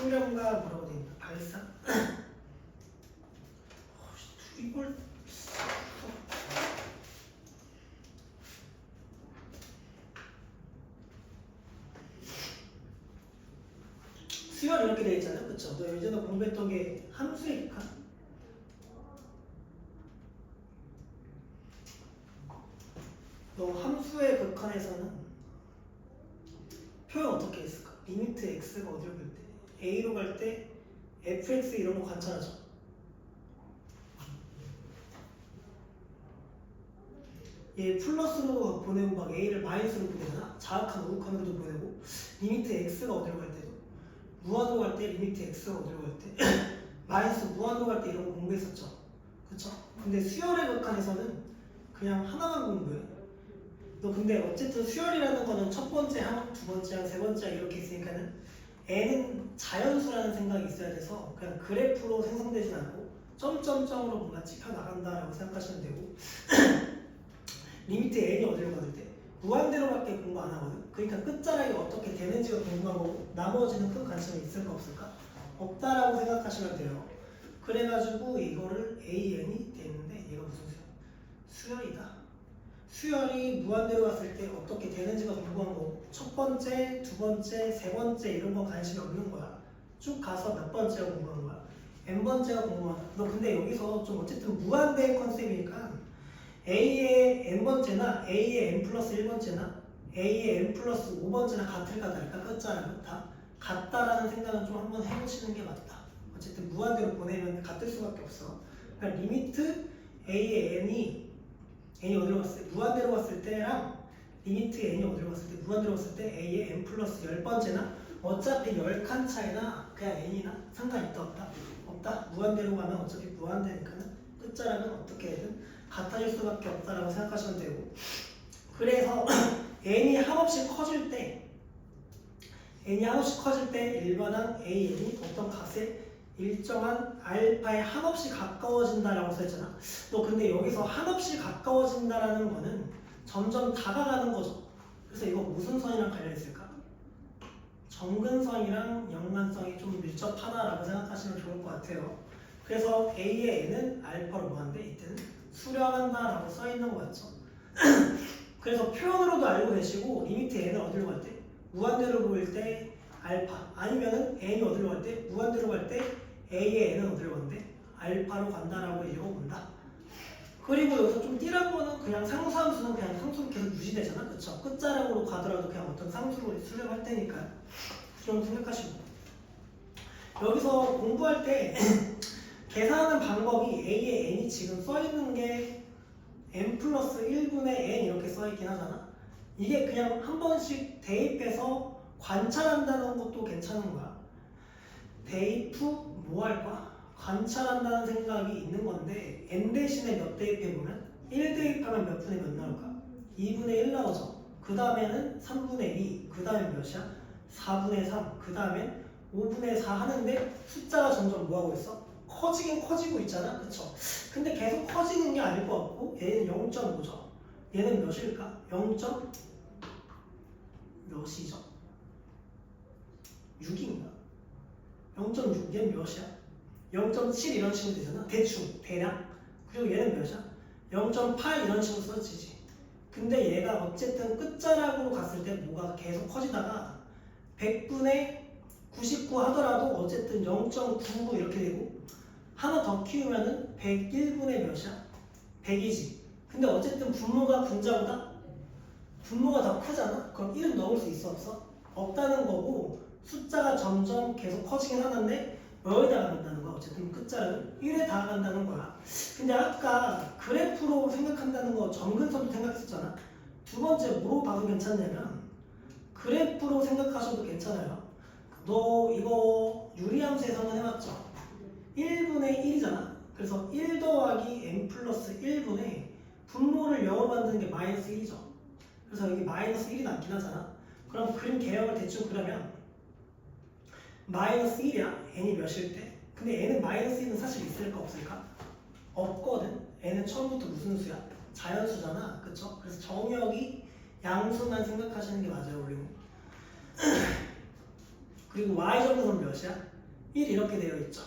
수렴과 뭐라고 되어 있나? 발상? 이걸 수열 이렇게 되어 있잖아요, 그쵸? 너 예전에 공부했던 게 함수의 극한? 너 함수의 극한에서는 표현 어떻게 했을까? 리미트 x가 어디로 갈 때? a로 갈 때 fx 이런 거 관찰하죠. 얘 플러스로 보내고 막 a를 마이너스로 보내잖아. 자악한 우극한으로도 보내고 리미트 x가 어디로 갈 때도 무한으로 갈 때 리미트 x가 어디로 갈 때 마이너스 무한으로 갈 때 이런 거 공부했었죠. 그쵸? 근데 수열의 극한에서는 그냥 하나만 공부해. 너 근데 어쨌든 수열이라는 거는 첫 번째 항, 두 번째 항, 세 번째 항 이렇게 있으니까는 n은 자연수라는 생각이 있어야 돼서 그냥 그래프로 생성되진 않고 점점점으로 뭔가 찍혀 나간다라고 생각하시면 되고 리미트 n이 어디로 가는 때 무한대로밖에 공부 안 하거든. 그러니까 끝자락이 어떻게 되는지가 궁금한 거고 나머지는 큰 관심이 있을까 없을까? 없다라고 생각하시면 돼요. 그래가지고 이거를 an이 되는데 얘가 무슨 수열? 수열이다. 수열이 무한대로 갔을 때 어떻게 되는지가 궁금한 거고 첫 번째, 두 번째, 세 번째 이런 거 관심이 없는 거야. 쭉 가서 몇 번째가 궁금한 거야. n번째가 궁금하다. 너 근데 여기서 좀 어쨌든 무한대의 컨셉이니까 a의 n번째나 a의 n 플러스 1번째나 a의 n 플러스 5번째나 같을까 다를까 끝자락은 다 같다라는 생각은 좀 한번 해보시는 게 맞다. 어쨌든 무한대로 보내면 같을 수밖에 없어. 그러니까 리미트 a의 n이 어디로 갔을 때 무한대로 갔을 때랑 리미트 n이 어디로 갔을 때 무한대로 갔을 때 a의 n 플러스 10번째나 어차피 10칸 차이나 그냥 n이나 상관이 있다 없다? 없다. 무한대로 가면 어차피 무한대니까는 끝자락은 어떻게든 같아질 수밖에 없다라고 생각하시면 되고 그래서 n이 한없이 커질 때 일반항 an이 어떤 값에 일정한 알파에 한없이 가까워진다라고 써있잖아. 너 근데 여기서 한없이 가까워진다라는 거는 점점 다가가는 거죠. 그래서 이거 무슨 선이랑 관련있을까? 정근선이랑 연관성이 좀 밀접하다라고 생각하시면 좋을 것 같아요. 그래서 a의 n은 알파로 뭐한데 이때는 수렴한다라고 써있는 거 맞죠? 그래서 표현으로도 알고 계시고 리미트 n을 어디로 갈 때? 무한대로 보일 때 알파 아니면은 n이 어디로 갈 때? 무한대로 갈 때 a의 n은 어디로 간대? 알파로 간다라고 읽어본다. 그리고 여기서 좀 띠란 거는 그냥 상수함수는 그냥 상수로 계속 유지되잖아. 그쵸? 끝자락으로 가더라도 그냥 어떤 상수로 수렴할 테니까 좀 생각하시고 여기서 공부할 때 계산하는 방법이 a의 n이 지금 써있는 게 n 플러스 1분의 n 이렇게 써있긴 하잖아. 이게 그냥 한 번씩 대입해서 관찰한다는 것도 괜찮은 거야. 대입 후 뭐 할 거야? 관찰한다는 생각이 있는 건데 n 대신에 몇 대입해보면 1 대입하면 몇 분의 몇 나올까? 2분의 1 나오죠. 그 다음에는 3분의 2, 그 다음에 몇이야? 4분의 3, 그 다음엔 5분의 4 하는데 숫자가 점점 뭐하고 있어? 커지긴 커지고 있잖아. 그쵸? 근데 계속 커지는 게 아닐 것 같고 얘는 0.5죠. 얘는 몇일까? 0. 몇이죠? 6인가? 0.6, 얘는 몇이야? 0.7 이런 식으로 되잖아. 대충, 대략. 그리고 얘는 몇이야? 0.8 이런 식으로 써지지. 근데 얘가 어쨌든 끝자락으로 갔을 때 뭐가 계속 커지다가 100분의 99 하더라도 어쨌든 0.99 이렇게 되고 하나 더 키우면은 101분의 몇이야? 100이지. 근데 어쨌든 분모가 분자보다 분모가 더 크잖아? 그럼 1은 넣을 수 있어 없어? 없다는 거고 숫자가 점점 계속 커지긴 하는데 몇에 다가간다는 거야? 어쨌든 끝자락은 1에 다가간다는 거야. 근데 아까 그래프로 생각한다는 거 정근선도 생각했었잖아. 두 번째 뭐로 봐도 괜찮냐면 그래프로 생각하셔도 괜찮아요. 너 이거 유리함수에서는 해봤죠? 1분의 1이잖아. 그래서 1 더하기 n 플러스 1분의 분모를 0으로 만드는 게 마이너스 1이죠. 그래서 여기 마이너스 1이 남긴 하잖아. 그럼 그림 개혁을 대충 그려면 마이너스 1이야. n이 몇일 때. 근데 n은 마이너스 1은 사실 있을까 없을까? 없거든. n은 처음부터 무슨 수야? 자연수잖아. 그쵸? 그래서 정역이 양수만 생각하시는 게 맞아요. 우리는. 그리고 y정도는 몇이야? 1 이렇게 되어 있죠.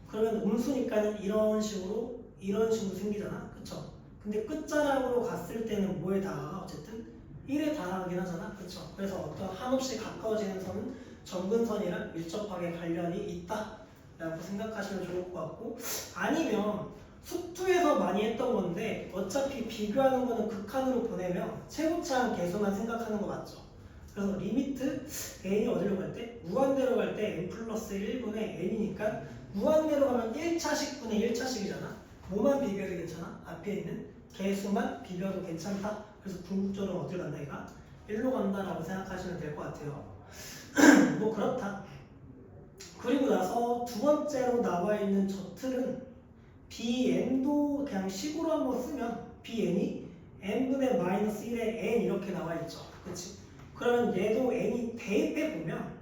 그러면 음수니까는 이런 식으로 생기잖아. 그쵸? 근데 끝자락으로 갔을 때는 뭐에 다가가? 어쨌든 1에 다가가긴 하잖아. 그쵸? 그래서 어떤 한없이 가까워지는 선은 점근선이랑 밀접하게 관련이 있다 라고 생각하시면 좋을 것 같고, 아니면 수투에서 많이 했던 건데 어차피 비교하는 거는 극한으로 보내면 최고차항 계수만 생각하는 거 맞죠? 그래서 리미트 n이 어디로 갈 때? 무한대로 갈 때 n 플러스 1분의 n이니까 무한대로 가면 1차식분의 1차식이잖아. 뭐만 비교해도 괜찮아? 앞에 있는 개수만 비교해도 괜찮다. 그래서 궁극적으로 어딜 간다 얘가? 1로 간다라고 생각하시면 될 것 같아요. 뭐 그렇다. 그리고 나서 두 번째로 나와 있는 저 틀은 bn도 그냥 식으로 한번 쓰면 bn이 n분의 마이너스 1에 n 이렇게 나와 있죠. 그치? 그러면 얘도 n이 대입해 보면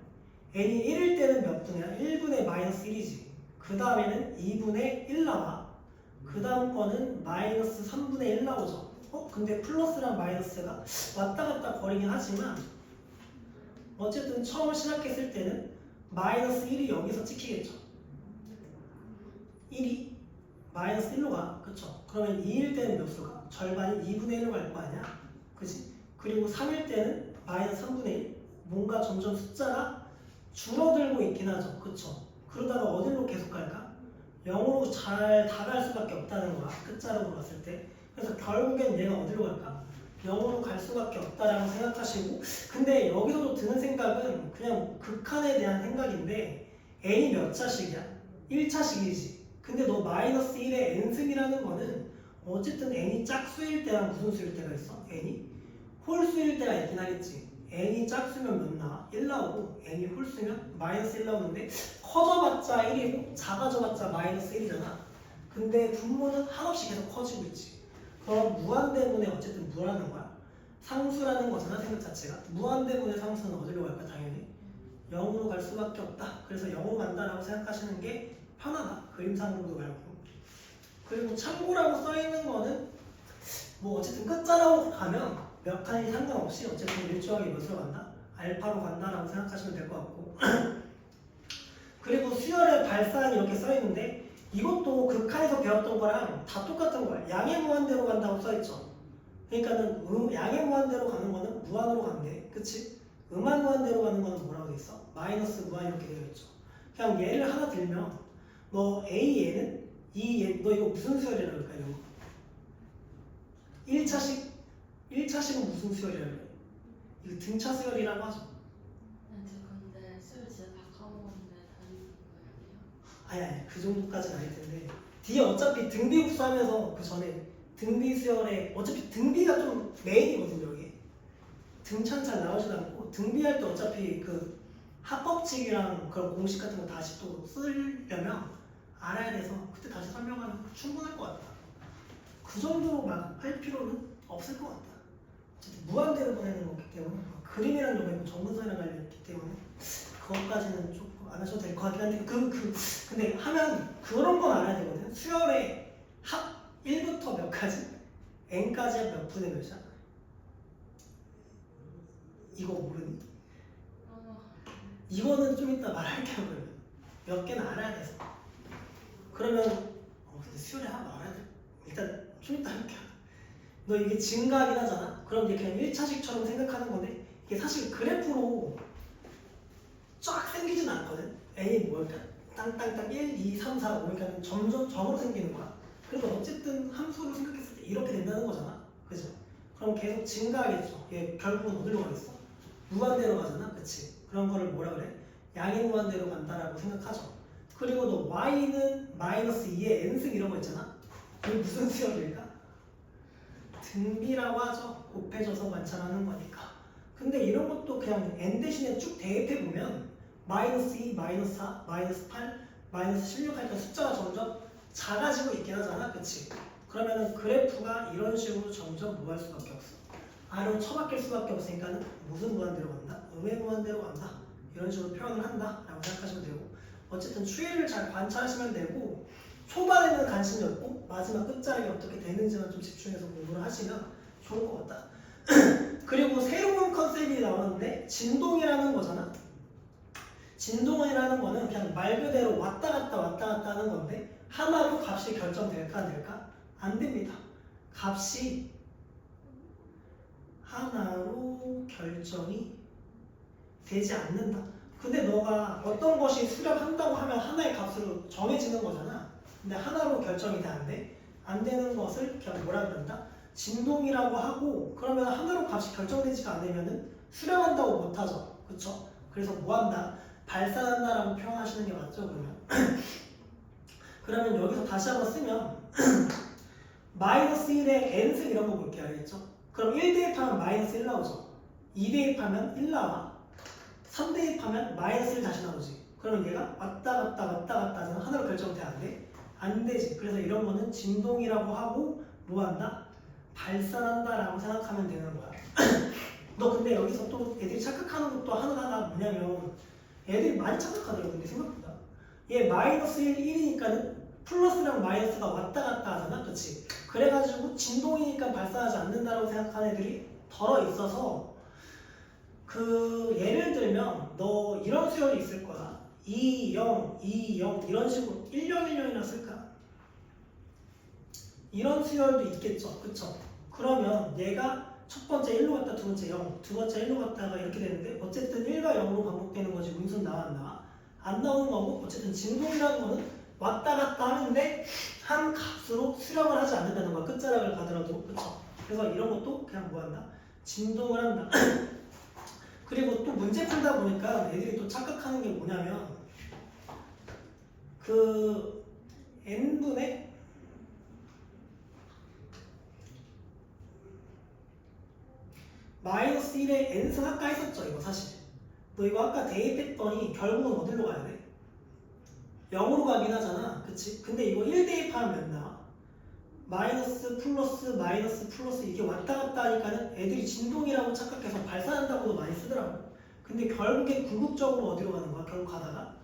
n이 1일 때는 몇 분이야? 1분의 마이너스 1이지. 그 다음에는 2분의 1 나와. 그 다음 거는 마이너스 3분의 1 나오죠. 근데 플러스랑 마이너스가 왔다 갔다 거리긴 하지만 어쨌든 처음 시작했을 때는 마이너스 1이 여기서 찍히겠죠. 1이 마이너스 1로 가. 그쵸? 그러면 2일 때는 몇 수로 가? 절반이 2분의 1로 갈 거 아니야? 그치? 그리고 3일 때는 마이너스 3분의 1. 뭔가 점점 숫자가 줄어들고 있긴 하죠. 그쵸? 그러다가 어디로 계속 갈까? 0으로 잘 다갈 수밖에 없다는 거야. 끝자락으로 갔을 때. 그래서 결국엔 얘가 어디로 갈까? 0으로 갈 수밖에 없다라고 생각하시고, 근데 여기서도 드는 생각은 그냥 극한에 대한 생각인데 n이 몇 차식이야? 1차식이지. 근데 너 마이너스 1의 n승이라는 거는 어쨌든 n이 짝수일 때랑 무슨 수일 때가 있어? n이 홀수일 때가 있긴 하겠지. n이 짝수면 몇 나와? 1 나오고 n이 홀수면 마이너스 1 나오는데 커져봤자 1이고 작아져봤자 마이너스 1이잖아. 근데 분모는 한없이 계속 커지고 있지. 그럼 무한대분의 어쨌든 뭐라는 거야? 상수라는 거잖아. 생각 자체가. 무한대분의 상수는 어디로 갈까? 당연히 0으로 갈 수밖에 없다. 그래서 0으로 간다라고 생각하시는 게 편하다. 그림상으로도 말고. 그리고 참고라고 써있는 거는 뭐 어쨌든 끝자락으로 가면 몇 칸이 상관없이 어쨌든 일정하게 몇으로 간다? 알파로 간다라고 생각하시면 될 것 같고 그리고 수열의 발산이 이렇게 써있는데 이것도 극한에서 배웠던 거랑 다 똑같은 거야. 양의 무한대로 간다고 써있죠. 그러니까는 양의 무한대로 가는 거는 무한으로 간대. 그치? 음한 무한대로 가는 거는 뭐라고 돼 있어? 마이너스 무한 이렇게 되어 있죠. 그냥 예를 하나 들면 너 A에는 너 이거 무슨 수열이라고 할까요? 1차식은 무슨 수열이라고 해요? 이거 등차 수열이라고 하죠. 근데 수를 진짜 다 까먹었는데 다른 거예요? 아니 그 정도까지는 아닐 텐데 뒤에 어차피 등비 흡수하면서 그 전에 등비 수열에 어차피 등비가 좀 메인이거든요. 여기 등차는 잘 나오지도 않고 등비할 때 어차피 그 합법칙이랑 그런 공식 같은 거 다시 또 쓰려면 알아야 돼서 그때 다시 설명하면 충분할 것 같다. 그 정도로 막 할 필요는 없을 것 같다. 어쨌든 무한대로 보내는 거기 때문에 그림이란 경우에는 정근선이랑 관련있기 때문에 그것까지는 조금 안 하셔도 될 것 같긴 한데 근데 하면 그런 건 알아야 되거든. 수열의 합 1부터 몇 가지? n까지 몇 분의 몇이야? 이거 모르니? 이거는 좀 이따 말할게요. 그러면 몇 개는 알아야 돼서 그러면 근데 수열의 합 알아야 돼. 일단 좀 이따 할게요. 너 이게 증가하긴 하잖아. 그럼 이게 그냥 1차식처럼 생각하는 건데 이게 사실 그래프로 쫙 생기진 않거든. n이 뭐일까? 땅땅땅 1, 2, 3, 4, 5 이렇게 점점 점으로 생기는 거야. 그래서 어쨌든 함수로 생각했을 때 이렇게 된다는 거잖아. 그죠? 그럼 계속 증가하겠죠. 얘 결국은 어디로 가겠어? 무한대로 가잖아. 그치? 그런 거를 뭐라 그래? 양의 무한대로 간다라고 생각하죠. 그리고 너 y는 마이너스 2의 n승 이런 거 있잖아. 이게 무슨 수열일까? 등비라고 하죠. 곱해져서 관찰하는 거니까. 근데 이런 것도 그냥 n 대신에 쭉 대입해보면 마이너스 2, 마이너스 4, 마이너스 8, 마이너스 16 하니까 숫자가 점점 작아지고 있긴 하잖아. 그치? 그러면은 그래프가 이런 식으로 점점 뭐 할 수밖에 없어. R로 처박힐 수밖에 없으니까는 무슨 무한대로 간다? 음의 무한대로 간다. 이런 식으로 표현을 한다 라고 생각하시면 되고 어쨌든 추이를 잘 관찰하시면 되고 초반에는 관심이 없고 마지막 끝자락이 어떻게 되는지만 좀 집중해서 공부를 하시면 좋을 것 같다. 그리고 새로운 컨셉이 나오는데 진동이라는 거잖아. 진동이라는 거는 그냥 말 그대로 왔다 갔다 하는 건데 하나로 값이 결정될까 안 될까? 안 됩니다. 값이 하나로 결정이 되지 않는다. 근데 너가 어떤 것이 수렴한다고 하면 하나의 값으로 정해지는 거잖아. 근데 하나로 결정이 돼 안 돼? 안 되는 것을 그냥 뭐라 그런다? 진동이라고 하고 그러면 하나로 값이 결정되지가 않으면은 수렴한다고 못하죠. 그쵸? 그래서 뭐한다? 발산한다라고 표현하시는 게 맞죠 그러면? 그러면 여기서 다시 한번 쓰면 마이너스 1의 n승 이런 거 볼게요. 알겠죠? 그럼 1 대입하면 마이너스 1 나오죠. 2 대입하면 1 나와. 3 대입하면 마이너스 1 다시 나오지. 그러면 얘가 왔다 갔다 하면 하나로 결정돼 안 돼? 안 되지. 그래서 이런 거는 진동이라고 하고 뭐 한다? 발산한다라고 생각하면 되는 거야. 너 근데 여기서 또 애들이 착각하는 것도 하나가 뭐냐면 애들이 많이 착각하더라고. 근데 생각보다 얘 마이너스 1, 1이니까는 플러스랑 마이너스가 왔다 갔다 하잖아. 그치? 그래가지고 진동이니까 발산하지 않는다라고 생각하는 애들이 덜어 있어서 그 예를 들면 너 이런 수열이 있을 거야. 2, 0, 2, 0 이런 식으로 1, 0, 1, 0이나 쓸까? 이런 수열도 있겠죠. 그쵸? 그러면 얘가 첫 번째 1로 갔다 두 번째 0, 두 번째 1로 갔다가 이렇게 되는데 어쨌든 1과 0으로 반복되는 거지. 문순 나와 안 나와? 안 나오는 거고 어쨌든 진동이라는 거는 왔다 갔다 하는데 한 값으로 수렴을 하지 않는다는 거야. 끝자락을 가더라도. 그쵸? 그래서 이런 것도 그냥 뭐 한다? 진동을 한다. 그리고 또 문제 풀다 보니까 애들이 또 착각하는 게 뭐냐면 그 n분의 마이너스 1의 n승 아까 했었죠. 이거 사실 너 이거 아까 대입했더니 결국은 어디로 가야 돼? 0으로 가긴 하잖아. 그치? 근데 이거 1 대입하면 몇 나와? 마이너스 플러스 이게 왔다 갔다 하니까는 애들이 진동이라고 착각해서 발산한다고도 많이 쓰더라고. 근데 결국에 궁극적으로 어디로 가는 거야? 결국 가다가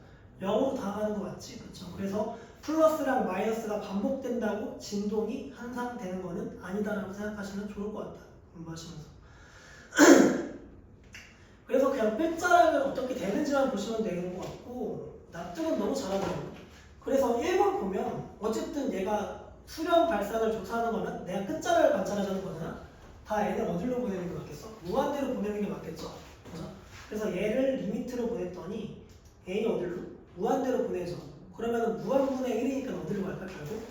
0으로 다 가는 거 맞지? 그쵸? 그래서 플러스랑 마이너스가 반복된다고 진동이 항상 되는 거는 아니다라고 생각하시면 좋을 것 같다. 공부하시면서. 그래서 그냥 끝자락을 어떻게 되는지만 보시면 되는 것 같고 납득은 너무 잘하더라고. 그래서 1번 보면 어쨌든 얘가 수렴 발산을 조사하는 거는 내가 끝자락을 관찰하자는 거잖아. 다 얘는 어디로 보내는 게 맞겠어? 무한대로 보내는 게 맞겠죠. 그죠? 그래서 얘를 리미트로 보냈더니 n이 어디로? 무한대로 보내죠. 그러면 무한분의 1이니까 어디로 갈까 결국?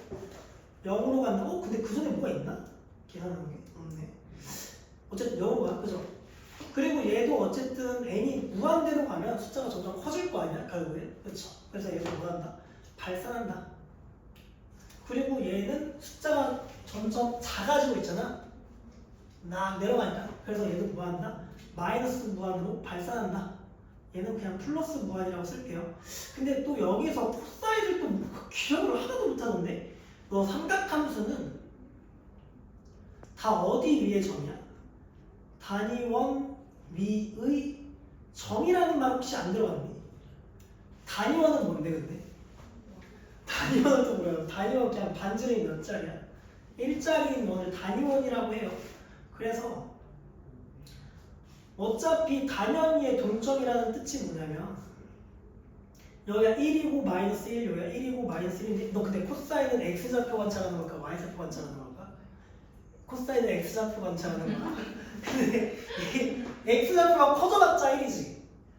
0으로 간다. 근데 그 전에 뭐가 있나? 계산하는 게 없네. 어쨌든 0으로 가. 그죠? 그리고 얘도 어쨌든 n이 무한대로 가면 숫자가 점점 커질 거 아니야 결국에. 그렇죠? 그래서 얘도 뭐한다? 발산한다. 그리고 얘는 숫자가 점점 작아지고 있잖아. 막 내려가니까. 그래서 얘도 뭐한다? 마이너스 무한으로 발산한다. 얘는 그냥 플러스 무한이라고 쓸게요. 근데 또 여기서 코사인을 또 기억을 하나도 못하던데. 너 삼각함수는 다 어디 위에 점이야? 단위원 위의 점이라는 말 혹시 안 들어봤니? 단위원은 뭔데 근데? 단위원은 또 뭐야? 단위원 그냥 반지름이 몇 자리야? 1자리인 원을 단위원이라고 해요. 그래서 어차피 단연위의 동점이라는 뜻이 뭐냐면 여기가 1이고 마이너스 1, 여기가 1이고 마이너스 1인데 너 근데 코사인은 x좌표 관찰하는 걸까? y좌표 관찰하는 걸까? 코사인은 x좌표 관찰하는 거야. 근데 x좌표가 커져봤자 1이지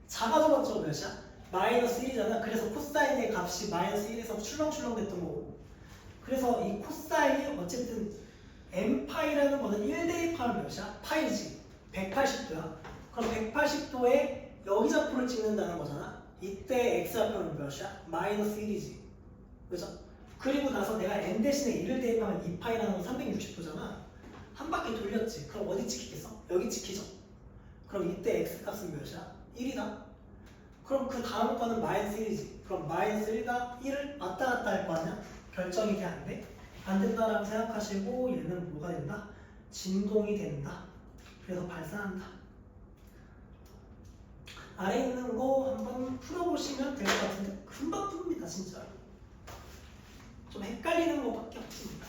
작아져봤자 몇이야? 마이너스 1이잖아. 그래서 코사인의 값이 마이너스 1에서 출렁출렁 됐던 거고 그래서 이 코사인이 어쨌든 n파이라는 거는 1 대입하면 몇이야? 파이지 180도야. 그럼 180도에 여기 좌표를 찍는다는 거잖아. 이때 x좌표는 몇이야? 마이너스 1이지 그죠? 그리고 나서 내가 n 대신에 1을 대입하면 2파이라는 건 360도잖아. 한 바퀴 돌렸지. 그럼 어디 찍히겠어? 여기 찍히죠. 그럼 이때 x값은 몇이야? 1이다. 그럼 그 다음 거는 마이너스 1이지. 그럼 마이너스 1과 1을 왔다 갔다 할 거 아니야? 결정이 돼 안 돼? 안 된다라고 생각하시고 얘는 뭐가 된다? 진동이 된다. 그래서 발산한다. 아래 있는 거 한번 풀어보시면 될 것 같은데 금방 풉니다 진짜. 좀 헷갈리는 거밖에 없습니다.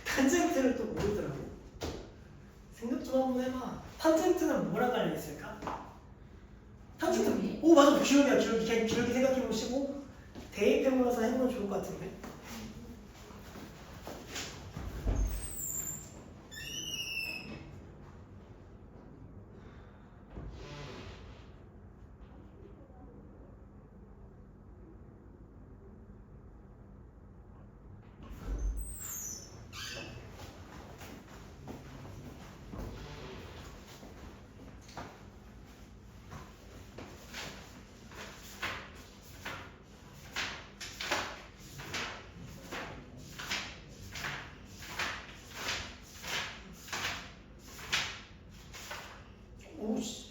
탄젠트를 또 모르더라고. 생각 좀 한번 해봐. 탄젠트는 뭐랑 깔려있을까? 맞아. 기울기야. 기울기. 그냥 기울기 생각해 보시고 대입해보면서 해보면 좋을 것 같은데. 오씨.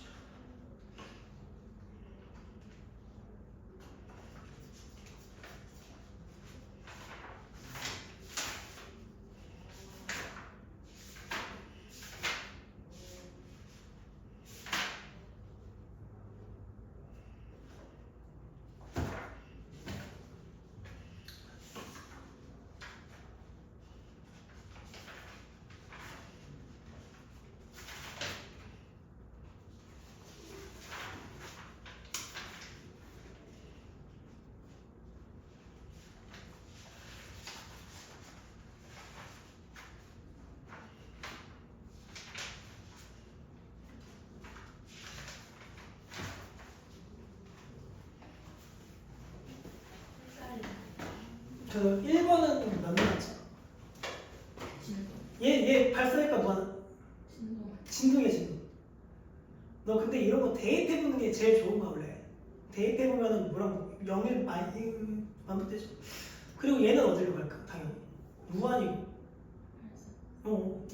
그 1번은 몇 나왔죠? 얘 발사니까 뭐 하나? 진동이야, 진동. 너 근데 이런 거 대입해보는 게 제일 좋은 거 원래. 대입해보면은 뭐라고 0일 많이 반복되죠. 그리고 얘는 어디로 갈까? 당연히 무한이고.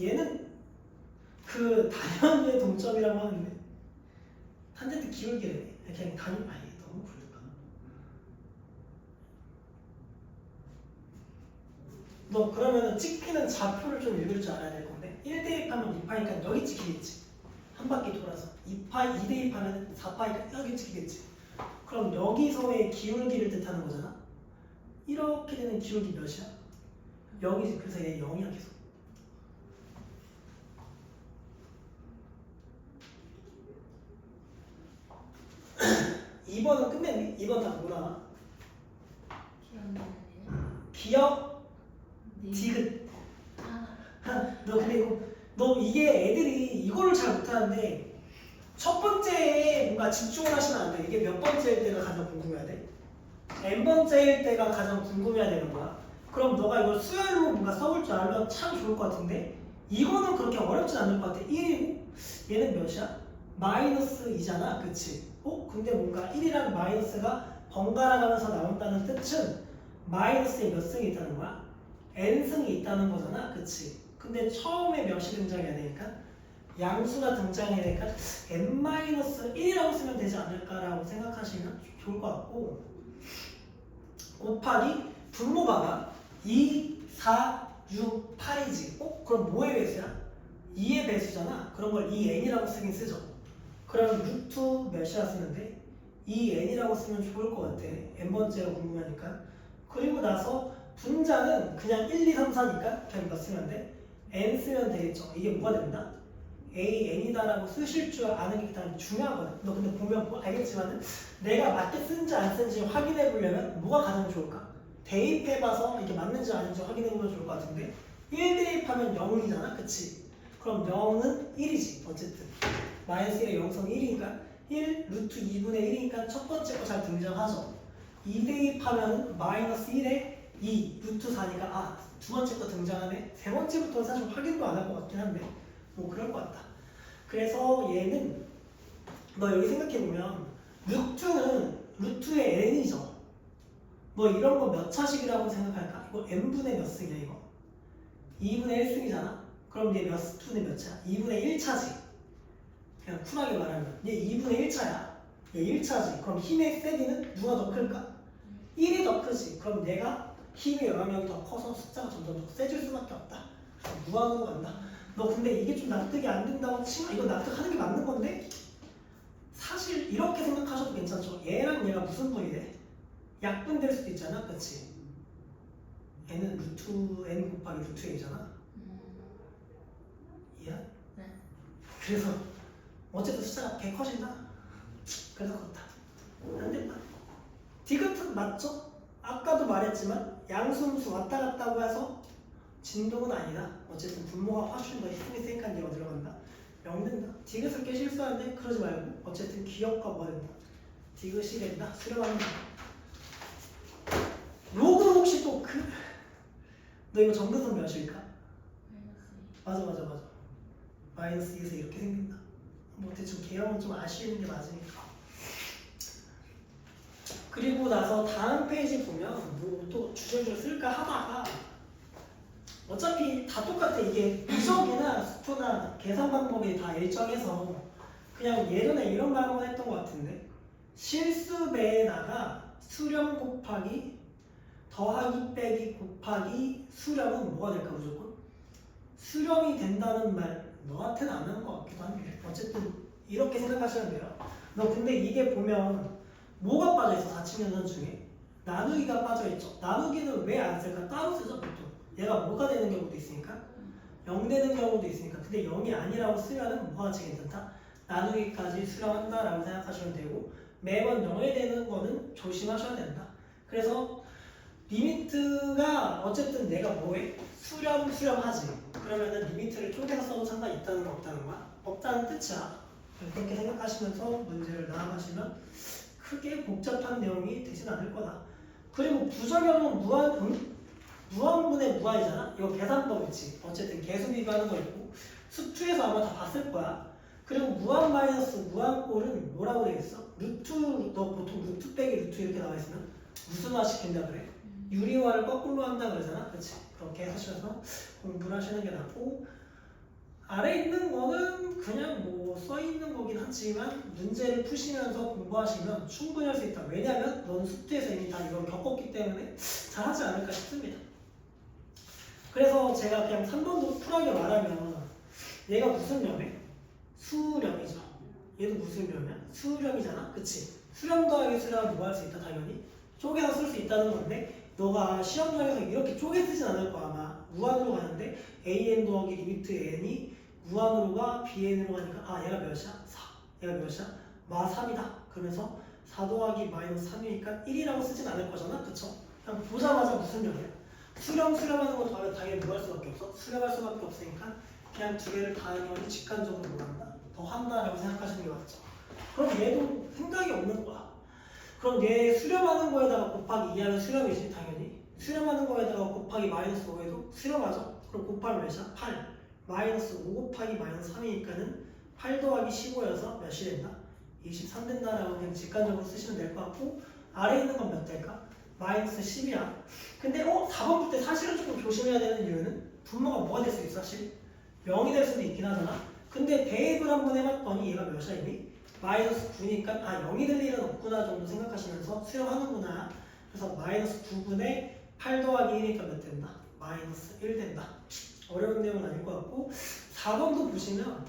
얘는 그 단연의 동점이라고 하는데 탄젠트 기울기래. 그냥 단연 아니 너무 부르다. 너 그러면은 찍히는 좌표를 좀 읽을 줄 알아야 될 건데 1 대입하면 2파니까 여기 찍히겠지. 한 바퀴 돌아서 2 대입하면 4파니까 여기 찍히겠지. 그럼 여기서의 기울기를 뜻하는 거잖아. 이렇게 되는 기울기 몇이야? 0이지. 그래서 얘 0이야 계속. (2번은) 끝냈니? 2번 다 뭐나? 기억 디귿. 너 근데 너 이게 애들이 이거를 잘 못하는데 첫 번째에 뭔가 집중을 하시면 안 돼. 이게 몇 번째일 때가 가장 궁금해야 돼? n번째일 때가 가장 궁금해야 되는 거야. 그럼 너가 이걸 수열로 뭔가 써볼 줄 알면 참 좋을 것 같은데 이거는 그렇게 어렵진 않을 것 같아. 1이고 얘는 몇이야? 마이너스 2잖아. 그치? 근데 뭔가 1이랑 마이너스가 번갈아 가면서 나온다는 뜻은 마이너스에 몇 승이 있다는 거야? n승이 있다는 거잖아. 그치? 근데 처음에 몇이 등장해야 되니까 양수가 등장해야 되니까 n-1이라고 쓰면 되지 않을까라고 생각하시면 좋을 것 같고 곱하기 분모가 2, 4, 6, 8이지. 그럼 뭐의 배수야? 2의 배수잖아. 그런 걸 2n이라고 쓰긴 쓰죠. 그럼 루트 몇이라 쓰는데 2n이라고 쓰면 좋을 것 같아. n번째가 궁금하니까. 그리고 나서 분자는 그냥 1, 2, 3, 4니까 그냥 몇 쓰면 돼? n 쓰면 되겠죠. 이게 뭐가 된다? an이다라고 쓰실 줄 아는 게 일단 중요하거든. 너 근데 보면 알겠지만은 내가 맞게 쓴지 안 쓴지 확인해 보려면 뭐가 가장 좋을까? 대입해봐서 이게 맞는지 아닌지 확인해 보면 좋을 것 같은데 1 대입하면 0이잖아. 그치? 그럼 0은 1이지. 어쨌든 마이너스 1에 0성이 1이니까 1 루트 2분의 1이니까 첫 번째 거 잘 등장하죠. 2 대입하면 마이너스 1에 2 루트 4니까 두 번째 거 등장하네. 세 번째부터는 사실 확인도 안 할 것 같긴 한데 뭐 그럴 것 같다. 그래서 얘는 너 여기 생각해보면 루트는 루트의 n이죠. 뭐 이런 거 몇 차식이라고 생각할까? 이거 n분의 몇 승이야 이거? 2분의 1승이잖아? 그럼 얘 몇 수tun의 몇 차야? 2분의 1차지. 그냥 쿨하게 말하면 얘 2분의 1차야. 얘 1차지. 그럼 힘의 세기는 누가 더 클까? 1이 더 크지. 그럼 얘가 힘의 영향력이 더 커서 숫자가 점점 더 세질 수밖에 없다. 그래서 무한으로 간다. 너 근데 이게 좀 납득이 안 된다고 치면 이건 납득하는 게 맞는 건데 사실 이렇게 생각하셔도 괜찮죠. 얘랑 얘가 무슨 분이 돼? 약분 될 수도 있잖아. 그치? 얘는 루트 n 곱하기 루트 n이잖아. 이해야? 네. 그래서 어쨌든 숫자가 100 커진다. 그래서 그렇다. 안 된다. 디귿은 맞죠? 아까도 말했지만 양수음수 왔다 갔다고 해서 진동은 아니다. 어쨌든 분모가 훨씬 더 힘이 세니까 얘가 들어간다. 0 된다. 디귿을 꽤 실수하는데 그러지 말고 어쨌든 기억과 뭐 된다. 디귿이 된다. 수렴하는 거. 로그 혹시 또 너 이거 정근선 몇일까? 맞아. 마이너스 2에서 이렇게 생긴다. 뭐 대충 개형은 좀 아쉬운 게 맞으니까. 그리고 나서 다음 페이지 보면 뭐 또 주절주절 쓸까 하다가 어차피 다 똑같아. 이게 이적이나 수표나 계산 방법이 다 일정해서 그냥 예전에 이런 말 한번 했던 것 같은데 실수배에다가 수렴 곱하기 더하기 빼기 곱하기 수렴은 뭐가 될까 무조건? 수렴이 된다는 말 너한테는 안 하는 것 같기도 한데 어쨌든 이렇게 생각하시면 돼요. 너 근데 이게 보면 뭐가 빠져있어? 4층 연산 중에 나누기가 빠져있죠. 나누기는 왜 안 쓸까? 따로 쓰죠 보통. 얘가 뭐가 되는 경우도 있으니까 0 되는 경우도 있으니까. 근데 0이 아니라고 쓰면은 뭐가 하지 괜찮다? 나누기까지 수렴한다 라고 생각하시면 되고 매번 0이 되는 거는 조심하셔야 된다. 그래서 리미트가 어쨌든 내가 뭐해? 수렴하지. 그러면은 리미트를 쪼개서 써도 상관이 있다는 거 없다는 거야? 없다는 뜻이야. 그렇게 생각하시면서 문제를 나아가시면 크게 복잡한 내용이 되진 않을 거다. 그리고 부적용은 무한분의 무한이잖아? 이거 계산법이지. 어쨌든 계수 비교하는 거 있고 수투에서 아마 다 봤을 거야. 그리고 무한 마이너스 무한꼴은 뭐라고 되겠어? 루트, 너 보통 루트 빼기 루트 이렇게 나와 있으면 무슨 화 시킨다 그래? 유리화를 거꾸로 한다 그러잖아? 그렇지? 그렇게 하셔서 공부를 하시는 게 낫고 아래 있는 거는 그냥 뭐 써있는 거긴 하지만 문제를 푸시면서 공부하시면 충분히 할 수 있다. 왜냐면 넌 수트에서 이미 다 이걸 겪었기 때문에 잘하지 않을까 싶습니다. 그래서 제가 그냥 3번도 쿨하게 말하면 얘가 무슨 렴해? 수렴이죠. 얘도 무슨 렴이야? 수렴이잖아? 그치? 수렴 더하기 수렴은 뭐 할 수 있다? 당연히 쪼개서 쓸 수 있다는 건데 너가 시험장에서 이렇게 쪼개 쓰진 않을 거야. 아마 무한으로 가는데 an 더하기 리미트 n이 무한으로 가 bn으로 가니까 얘가 몇이야? 4. 얘가 몇이야? 마 3이다. 그러면서 4 더하기 마이너스 3이니까 1이라고 쓰진 않을 거잖아. 그쵸? 그냥 보자마자 무슨 렴이야? 수렴하는 거 더하면 당연히 뭐 할 수밖에 없어? 수렴할 수밖에 없으니까 그냥 두 개를 당연히 직관적으로 뭐 한다? 더 한다라고 생각하시는 게 맞죠. 그럼 얘도 생각이 없는 거야. 그럼 얘 수렴하는 거에다가 곱하기 2하면 수렴이지 당연히. 수렴하는 거에다가 곱하기 마이너스 5에도 수렴하죠. 그럼 곱하면 몇이야? 8. 마이너스 5 곱하기 마이너스 3이니까는 8 더하기 15여서 몇이 된다? 23 된다라고 그냥 직관적으로 쓰시면 될 것 같고 아래에 있는 건 몇 될까? 마이너스 10이야. 근데 4번 볼 때 사실은 조금 조심해야 되는 이유는 분모가 뭐가 될 수 있어 사실? 0이 될 수도 있긴 하잖아. 근데 대입을 한번 해봤더니 얘가 몇이야 이미? 마이너스 9니까 0이 될 일은 없구나 정도 생각하시면서 수렴하는구나. 그래서 마이너스 9분의 8 더하기 1이니까 몇 된다? 마이너스 1 된다. 어려운 내용은 아닐 것 같고 4번도 보시면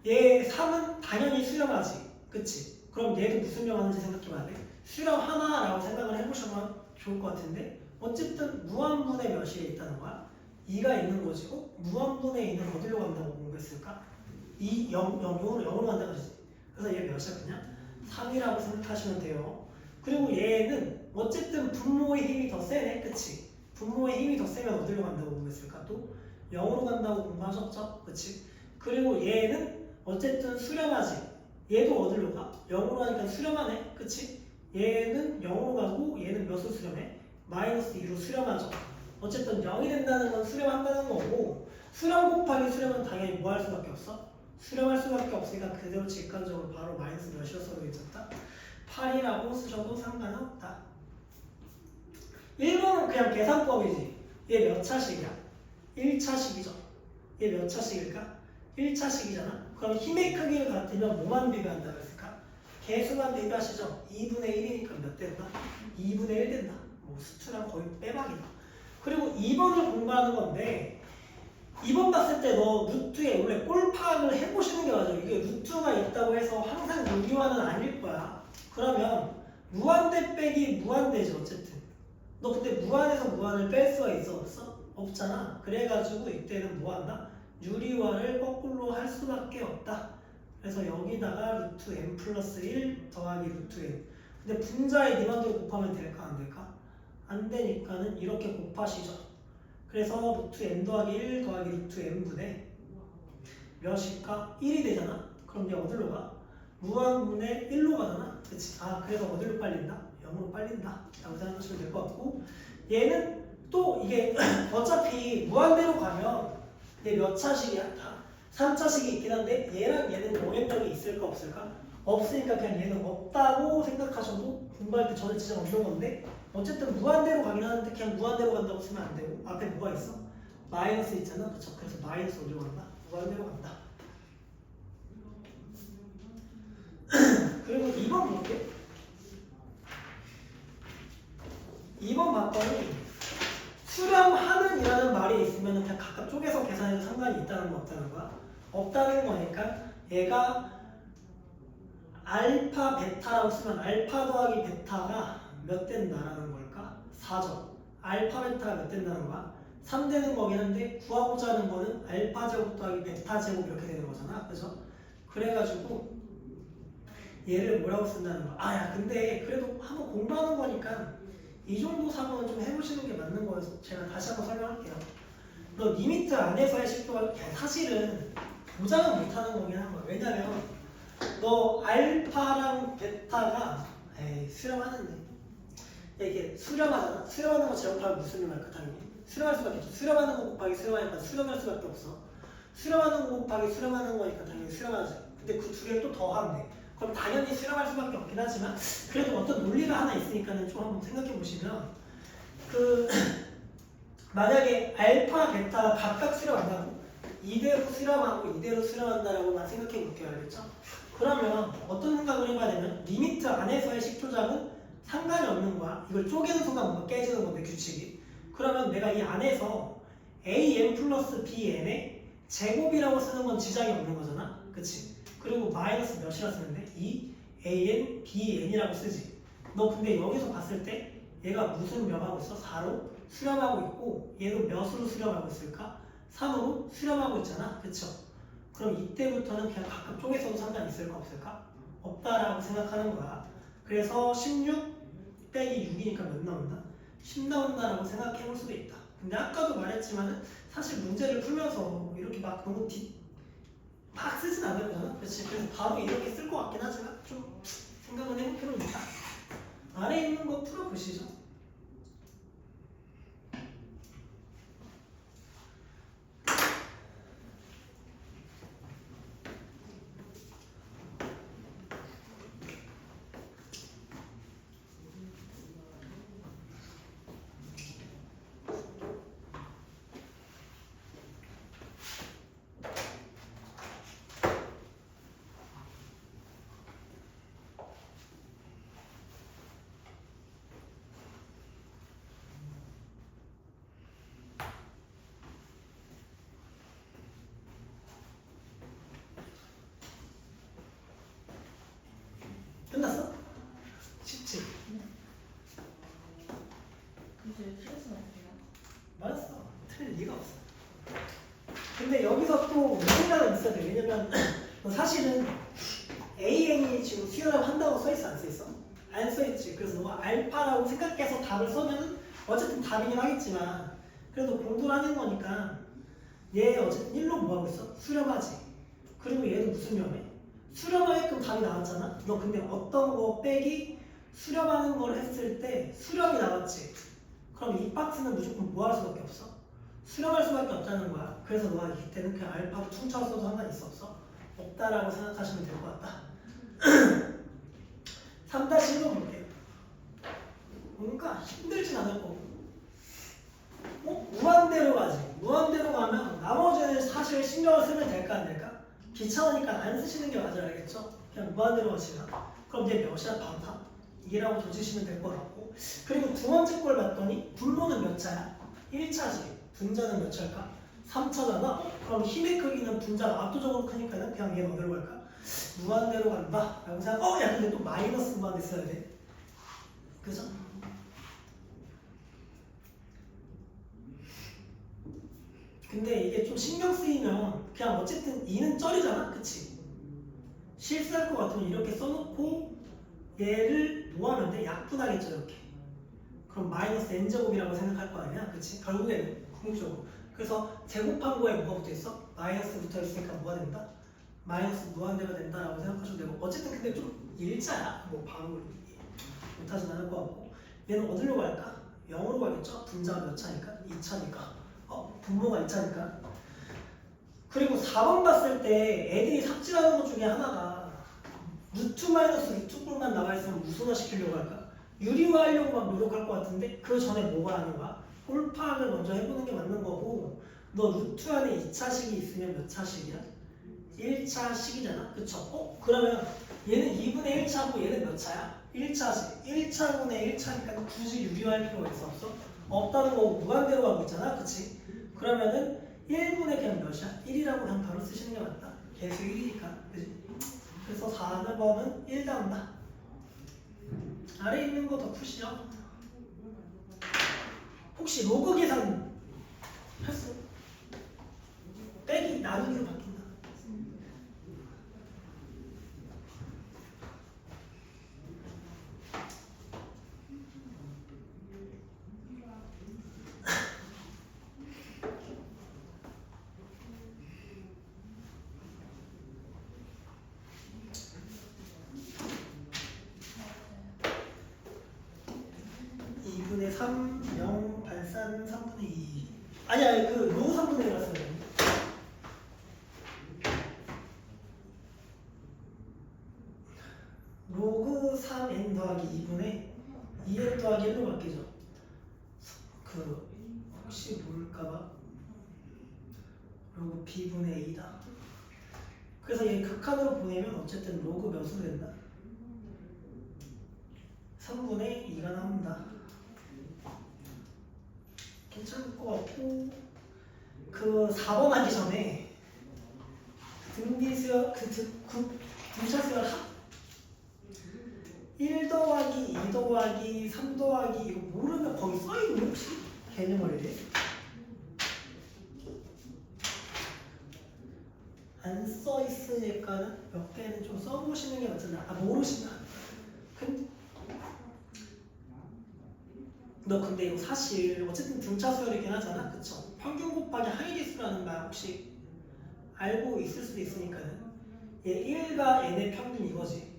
얘 3은 당연히 수렴하지. 그치? 그럼 얘도 무슨 령 하는지 생각해봐야 돼. 수렴 하나라고 생각을 해보시면 좋을 것 같은데 어쨌든 무한분의 몇이 있다는 거야? 2가 있는 거지. 무한분의 2는 어디로 간다고 공부했을까? 0으로 간다 그러지. 그래서 얘 몇이야 그냥? 3이라고 생각하시면 돼요. 그리고 얘는 어쨌든 분모의 힘이 더 세네. 그치? 분모의 힘이 더 세면 어디로 간다고 공부했을까? 또 0으로 간다고 공부하셨죠? 그치? 그리고 얘는 어쨌든 수렴하지. 얘도 어디로 가? 0으로 하니까 수렴하네. 그치? 얘는 0으로 가고 얘는 몇으로 수렴해? 마이너스 2로 수렴하죠. 어쨌든 0이 된다는 건 수렴한다는 거고 수렴 곱하기 수렴은 당연히 뭐 할 수밖에 없어? 수렴할 수밖에 없으니까 그대로 직관적으로 바로 마이너스 몇이었어도 괜찮다. 8이라고 쓰셔도 상관없다. 1번은 그냥 계산법이지. 얘 몇 차식이야? 1차식이죠. 얘 몇 차식일까? 1차식이잖아. 그럼 힘의 크기를 같으면 뭐만 비교한다고 했을까? 개수만 비교하시죠. 2분의 1이니까 몇 된다? 2분의 1 된다. 뭐 수투랑 거의 빼박이다. 그리고 2번을 공부하는 건데 2번 봤을 때 너 루트에 원래 꼴 파악을 해보시는 게 맞아. 이게 루트가 있다고 해서 항상 유리화는 아닐 거야. 그러면 무한대 빼기 무한대지 어쨌든. 너 근데 무한에서 무한을 뺄 수가 있어 없어? 없잖아. 그래가지고 이때는 뭐 한다? 유리화를 거꾸로 할 수밖에 없다. 그래서 여기다가 루트 n 플러스 1 더하기 루트 n. 근데 분자에 네 맘대로 곱하면 될까 안 될까? 안 되니까는 이렇게 곱하시죠. 그래서 루트 n 더하기 1 더하기 루트 n분의 몇일까? 1이 되잖아. 그럼 얘 어디로 가? 무한분의 1로 가잖아. 그치? 아 그래서 어디로 빨린다? 0으로 빨린다 라고 생각하시면 될 것 같고, 얘는 또 이게 어차피 무한대로 가면 얘 몇 차식이야? 다 3차식이 있긴 한데 얘랑 얘는 영향력이 있을까 없을까? 없으니까 그냥 얘는 없다고 생각하셔도 공부할 때 전혀 지장 없는 건데, 어쨌든 무한대로 가긴 하는데 그냥 무한대로 간다고 쓰면 안 되고 앞에 뭐가 있어? 마이너스 있잖아. 그쵸? 그래서 마이너스 어디로 간다? 무한대로 간다. 그리고 2번 볼게. 2번 봤더니 수렴하는이라는 말이 있으면 그냥 각각 쪼개서 계산해도 상관이 있다는 거 없다는 거야? 없다는 거니까 얘가 알파 베타라고 쓰면 알파 더하기 베타가 몇 된다라는 걸까? 4죠. 알파 베타가 몇 된다는 거야? 3 되는 거긴 한데 구하고자 하는 거는 알파 제곱 더하기 베타 제곱 이렇게 되는 거잖아. 그죠? 그래가지고 얘를 뭐라고 쓴다는 거야? 아, 야, 근데 그래도 한번 공부하는 거니까 이 정도 사고는 좀 해보시는 게 맞는 거여서 제가 다시 한번 설명할게요. 너 리미트 안에서의 식도가 사실은 보장은 못하는 거긴 한 거야. 왜냐면 너 알파랑 베타가 수렴하는데 이게 수렴하잖아. 수렴하는 거 제곱하면 무슨 말일까? 당연히 수렴할 수밖에 없어. 수렴하는 거 곱하기 수렴하니까 수렴할 수밖에 없어. 수렴하는 거 곱하기 수렴하는 거니까 당연히 수렴하지. 근데 그 두 개를 또 더하면 돼. 그럼 당연히 수렴할 수밖에 없긴 하지만 그래도 어떤 논리가 하나 있으니까는 좀 한번 생각해 보시면, 그 만약에 알파, 베타가 각각 수렴한다고 이대로 수렴하고 이대로 수렴한다라고만 생각해 볼게요. 알겠죠? 그러면 어떤 생각을 해봐야 되면 리미트 안에서의 식조작은 상관이 없는 거야. 이걸 쪼개는 순간 뭔가 깨지는 건데 규칙이. 그러면 내가 이 안에서 an 플러스 bn의 제곱이라고 쓰는 건 지장이 없는 거잖아. 그치? 그리고 마이너스 몇이라 쓰는데 2an bn이라고 쓰지. 너 근데 여기서 봤을 때 얘가 무슨 몇하고 있어? 4로 수렴하고 있고 얘도 몇으로 수렴하고 있을까? 3으로 수렴하고 있잖아. 그쵸? 그럼 이때부터는 그냥 각각 쪼개서도 상관이 있을까 없을까? 없다라고 생각하는 거야. 그래서 16 빼기 6이니까 몇 나온다? 10 나온다라고 생각해 볼 수도 있다. 근데 아까도 말했지만은 사실 문제를 풀면서 이렇게 막 너무 막 쓰진 않을 거잖아. 그렇지? 그래서 바로 이렇게 쓸 것 같긴 하지만 좀 생각은 해볼 필요는 있다. 아래 있는 거 풀어보시죠. 끝났어? 쉽지? 근데 틀렸으면 어떡해요? 맞았어. 틀릴 리가 없어. 근데 여기서 또 생각은 있어야 돼. 왜냐면 사실은 AN이 지금 수렴 한다고 써있어 안 써있어? 안 써있지. 그래서 너가 알파라고 생각해서 답을 써면은 어쨌든 답이긴 하겠지만 그래도 공부를 하는 거니까 얘 어쨌든 1로 뭐하고 있어? 수렴하지. 그리고 얘도 무슨 렴해? 수렴하게끔 답이 나왔잖아. 너 근데 어떤 거 빼기 수렴하는 걸 했을 때 수렴이 나왔지. 그럼 이 박스는 무조건 뭐 할 수밖에 없어? 수렴할 수밖에 없다는 거야. 그래서 너가 이때는 그냥 알파로 퉁쳐서 써도 상관이 있어 없어? 없다라고 생각하시면 될 것 같다. 3-1번 볼게요. 뭔가 힘들진 않을 거고. 무한대로 가지. 무한대로 가면 나머지는 사실 신경을 쓰면 될까 안 될까? 귀찮으니까 안 쓰시는 게 맞아요. 알겠죠? 그냥 무한대로 가시면. 그럼 이제 몇이야? 반파? 2라고 던지시면 될 것 같고. 그리고 두 번째 걸 봤더니 분모는 몇 차야? 1차지. 분자는 몇 차일까? 3차잖아? 그럼 힘의 크기는 분자가 압도적으로 크니까 그냥 얘는 어디로 갈까? 무한대로 간다. 라고 생각. 야 근데 또 마이너스 무한대 써야 돼. 그죠? 근데 이게 좀 신경 쓰이면 그냥 어쨌든 2는 쩔이잖아. 그치? 실수할 것 같으면 이렇게 써놓고 얘를 뭐 하면 돼? 약분하겠죠 이렇게. 그럼 마이너스 n제곱이라고 생각할 거 아니야? 그치? 결국에는 궁극적으로. 그래서 제곱한 거에 뭐가 붙어있어? 마이너스 붙어있으니까 뭐가 된다? 마이너스 무한대가 된다라고 생각하셔도 되고 어쨌든 근데 좀 일자야. 뭐 방울 못하진 않을 것 같고 얘는 어디로 갈까? 0으로 가겠죠? 분자가 몇 차니까? 2차니까 분모가 2차니까. 그리고 4번 봤을 때 애들이 삽질하는 것 중에 하나가 루트 마이너스 루트 꼴만 나와 있으면 무슨화 시키려고 할까? 유리화하려고 막 노력할 것 같은데 그 전에 뭐가 하는 거야? 꼴 파악을 먼저 해보는 게 맞는 거고 너 루트 안에 2차식이 있으면 몇 차식이야? 1차식이잖아. 그쵸? 그러면 얘는 2분의 1차고 얘는 몇 차야? 1차식. 1차분의 1차니까 굳이 유리화할 필요가 있어 없어? 없다는 거고 무한대로 가고 있잖아. 그치? 그러면은 1분의 그냥 몇이야? 1이라고 그냥 바로 쓰시는 게 맞다. 계수 1이니까. 그치? 그래서 4번은 1 나온다. 아래 있는 거 더 푸시죠. 혹시 로그 계산 했어? 빼기 나누기로 바뀐다. 이분의 3, 0, 발산 3분의 2. 아니야, 그 로그 3분의 1 갔어요. 로그 3n 더하기 2분의 2n 더하기 1로 바뀌죠. 그 혹시 모를까봐 로그 b분의 a다. 그래서 얘 극한으로 보내면 어쨌든 로그 몇으로 된다? 3분의 2가 나온다. 괜찮을 것 같고 그 4번 하기 전에 등비수열 등차수열 합 1 더하기 2 더하기 3 더하기 이거 모르면 거기 써있니 혹시? 개념을 안 써있으니까는 몇 개는 좀 써보시는 게 맞잖아. 모르시나? 너 근데 이거 사실 어쨌든 등차수열이긴 하잖아. 그쵸? 평균 곱하기 항의지수라는 말 혹시 알고 있을 수도 있으니까는 얘 1과 n의 평균 이거지.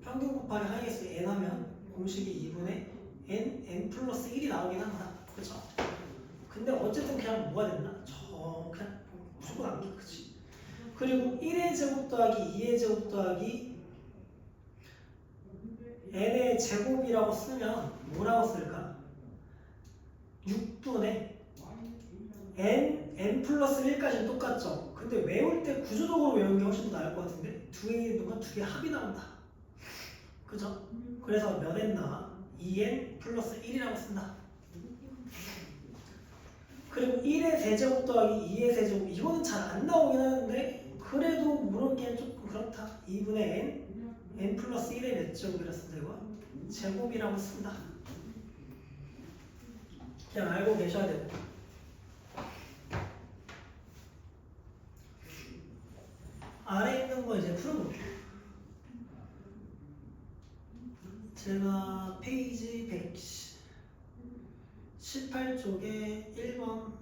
평균 곱하기 항의지수 n 하면 공식이 2분의 n 플러스 1이 나오긴 한다. 그쵸? 근데 어쨌든 그냥 뭐가 됐나? 그냥 무조건 암기. 그치? 그리고 1의 제곱 더하기 2의 제곱 더하기 n의 제곱이라고 쓰면 뭐라고 쓸까? 6분의 n 플러스 1까지는 똑같죠? 근데 외울 때 구조적으로 외우는 게 훨씬 더 나을 것 같은데 두 개 합이 나온다. 그죠? 그래서 몇 n 나와? 2n 플러스 1이라고 쓴다. 그리고 1의 세제곱 더하기 2의 세제곱 이거는 잘 안 나오긴 하는데 그래도 모르기엔 조금 그렇다. 2분의 n 플러스 1의 몇 제곱이라 쓴다 이거? 제곱이라고 쓴다. 그냥 알고 계셔야 되고 아래 있는 거 이제 풀어볼게요. 제가 페이지 118쪽에 1번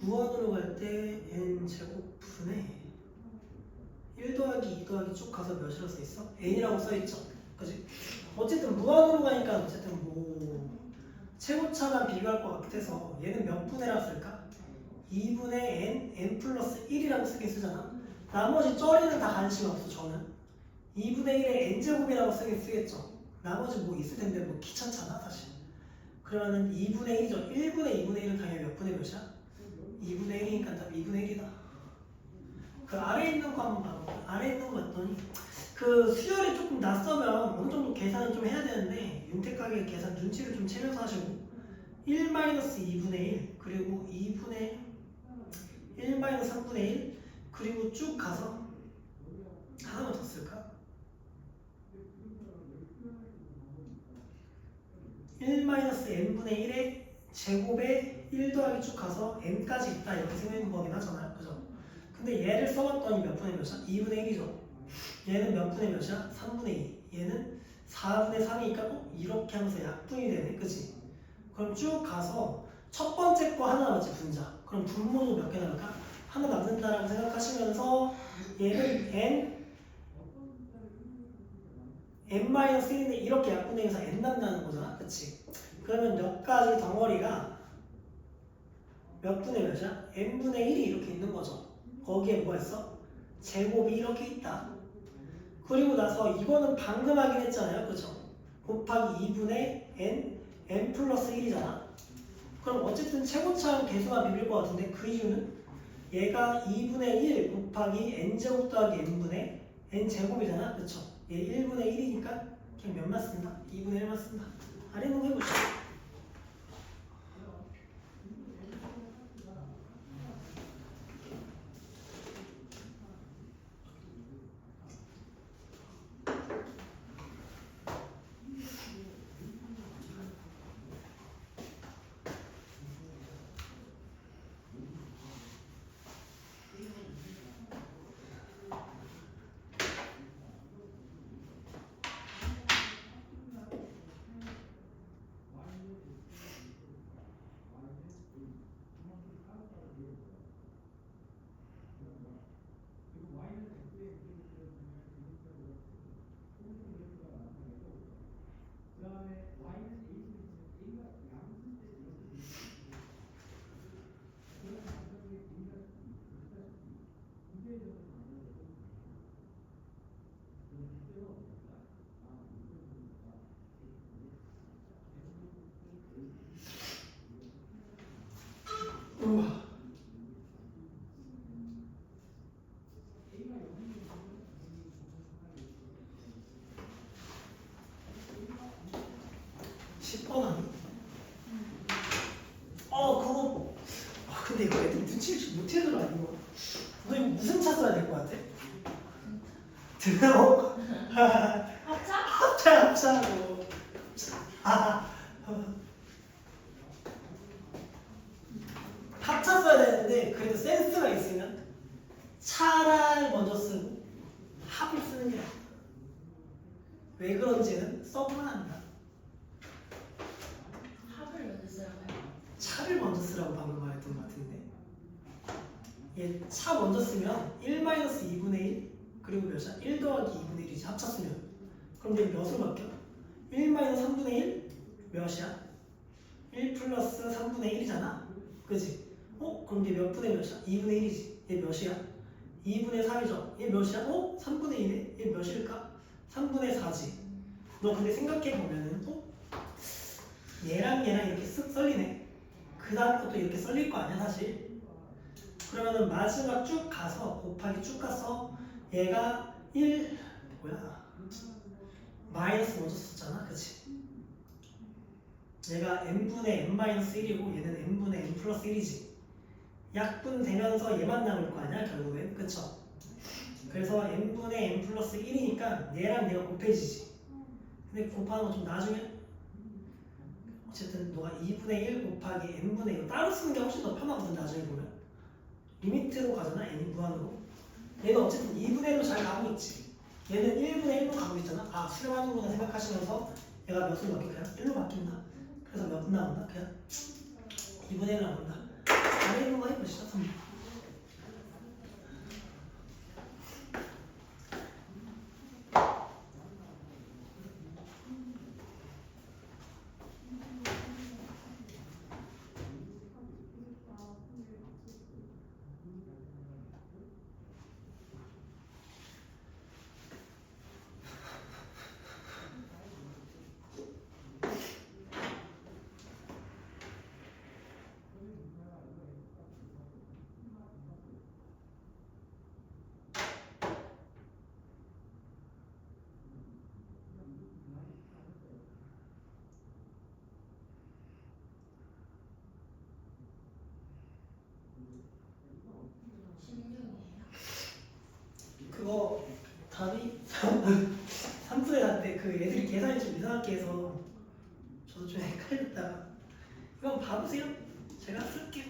무한으로 갈 때 n제곱 분의 1 더하기 2 더하기 쭉 가서 몇이라고 써있어? n이라고 써있죠? 그치? 어쨌든 무한으로 가니까 어쨌든 뭐 최고차만 비교할 것 같아서 얘는 몇 분의라고 쓸까? 2분의 n 플러스 1이라고 쓰잖아. 나머지 쩌리는 다 관심 없어 저는. 2분의 1의 n제곱이라고 쓰겠죠. 나머지 뭐 있을 텐데 뭐 귀찮잖아 사실. 그러면은 2분의 1이죠. 1분의 2분의 1은 당연히 몇 분의 몇이야? 2분의 1이니까 답 2분의 1이다. 그 아래 있는 거 한번 봐봐. 아래 있는 거 봤더니 그 수열이 조금 낯서면 어느 정도 계산을 좀 해야 되는데 윤택하게 계산 눈치를 좀 채면서 하시고 1-2분의 1 그리고 2분의 1-3분의 1 그리고 쭉 가서 하나만 더 쓸까? 1-n분의 1의 제곱에 1 더하기 쭉 가서 n까지 있다 이렇게 생각하는 거긴 하잖아요. 그죠? 근데 얘를 써봤더니 몇 분의 몇이야? 2분의 1이죠. 얘는 몇 분의 몇이야? 3분의 2. 얘는 4분의 3이니까 이렇게 하면서 약분이 되네. 그치? 그럼 쭉 가서 첫 번째 거 하나 남았지, 분자. 그럼 분모도 몇 개 남을까? 하나 남는다라고 생각하시면서 얘는 n-1인데 이렇게 약분되면서 n 남는다는 거잖아. 그치? 그러면 몇 가지 덩어리가 몇 분의 몇이야? n분의 1이 이렇게 있는 거죠. 거기에 뭐가 있어? 제곱이 이렇게 있다. 그리고 나서 이거는 방금 하긴 했잖아요. 그죠? 곱하기 2분의 n 플러스 1이잖아. 그럼 어쨌든 최고차항 계수가 비빌 것 같은데 그 이유는 얘가 2분의 1 곱하기 n제곱 더하기 n분의 n제곱이잖아. 그쵸? 얘 1분의 1이니까 그냥 몇 맞습니다. 2분의 1 맞습니다. 아래는 해보시죠. 10번 아니? 그거. 근데 이거 애들 눈치를 못 채더라 이거. 너 이거 무슨 차 써야 될 것 같아? 들어? 합차? 합차고. 합차 써야 되는데 그래도 센스가 있으면 차를 먼저 쓰고 합을 쓰는 게 나아. 왜 그런지는 써보면 합니다. 합을 먼저 쓰라고요? 차를 먼저 쓰라고 방금 말했던 것 같은데 얘 차 먼저 쓰면 1-2분의 1 그리고 몇이야? 1 더하기 2분의 1이지 합쳤으면. 그럼 얘 몇으로 바뀌어? 1-3분의 1 몇이야? 1 플러스 3분의 1이잖아. 그지? 그럼 얘 몇 분의 몇이야? 2분의 1이지. 얘 몇이야? 2분의 3이죠. 얘 몇이야? 3분의 2네? 얘 몇일까? 3분의 4지. 너 근데 생각해보면은 얘랑 이렇게 쓱 썰리네. 그 다음 것도 이렇게 썰릴 거 아니야 사실. 그러면은 마지막 쭉 가서 곱하기 쭉 가서 얘가 1 뭐야 마이너스 먼저 썼잖아. 그치? 얘가 n분의 n-1이고 얘는 n분의 n 플러스 1이지. 약분 되면서 얘만 남을 거 아니야 결국엔. 그쵸? 그래서 n분의 n 플러스 1이니까 얘랑 얘가 곱해지지. 근데 곱하는 건 좀 나중에 어쨌든 너가 2분의 1 곱하기 n분의 1 따로 쓰는 게 훨씬 더 편하거든. 나중에 보면 리미트로 가잖아. n 무한으로. 얘는 어쨌든 2분의 1로 잘 가고 있지. 얘는 1분의 1로 가고 있잖아. 수렴하는구나 생각하시면서 얘가 몇으로 바뀌어? 그냥 1로 바뀐다. 그래서 몇 분 나온다? 그냥 2분의 1 나온다. 아래 있는 거 해보시죠. 3분. 그거 답이 3분의 4인데 그 애들이 계산이 좀 이상하게 해서 저도 좀 헷갈렸다가 그럼 봐보세요. 제가 쓸게요.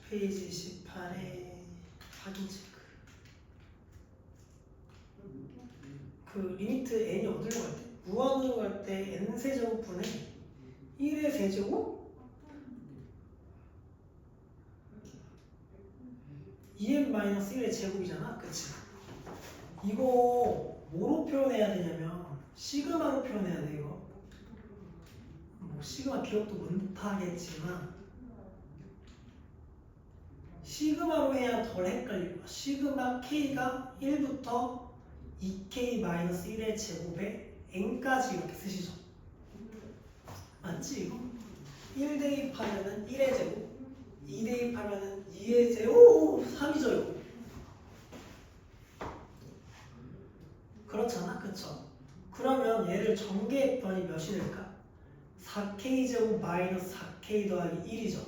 페이지 18에 확인 체크. 그 리미트 n이 어디로 갈 때? 무한으로 갈 때 n 세제곱분의 1의 세제곱 2n-1의 제곱이잖아. 그치? 이거 뭐로 표현해야 되냐면 시그마로 표현해야 돼. 이거 뭐 시그마 기억도 못하겠지만 시그마로 해야 덜 헷갈릴 거야. 시그마 k가 1부터 2k-1의 제곱에 n까지 이렇게 쓰시죠. 맞지 이거? 1 대입하면은 1의 제곱, 2 대입하면은 2의 제곱, 3이죠 이거. 그렇잖아, 그쵸? 그러면 얘를 전개했더니 몇이 될까? 4k 제곱 마이너스 4k 더하기 1이죠.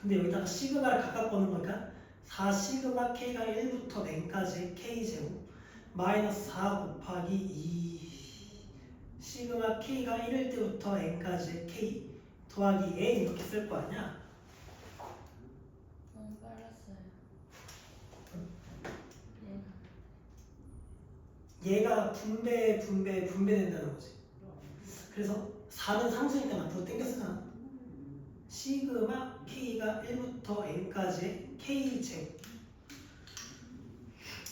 근데 여기다가 시그마를 각각 거는 거니까 4 시그마 k가 1부터 n까지의 k 제곱 마이너스 4 곱하기 2 시그마 k가 1일 때부터 n까지의 k 더하기 n 이렇게 쓸 거 아니야? 너무 빨랐어요. 얘가 분배된다는 거지. 그래서 4는 상수니까 앞으로 땡겨 쓰잖아. 시그마 k가 1부터 n까지의 k 제곱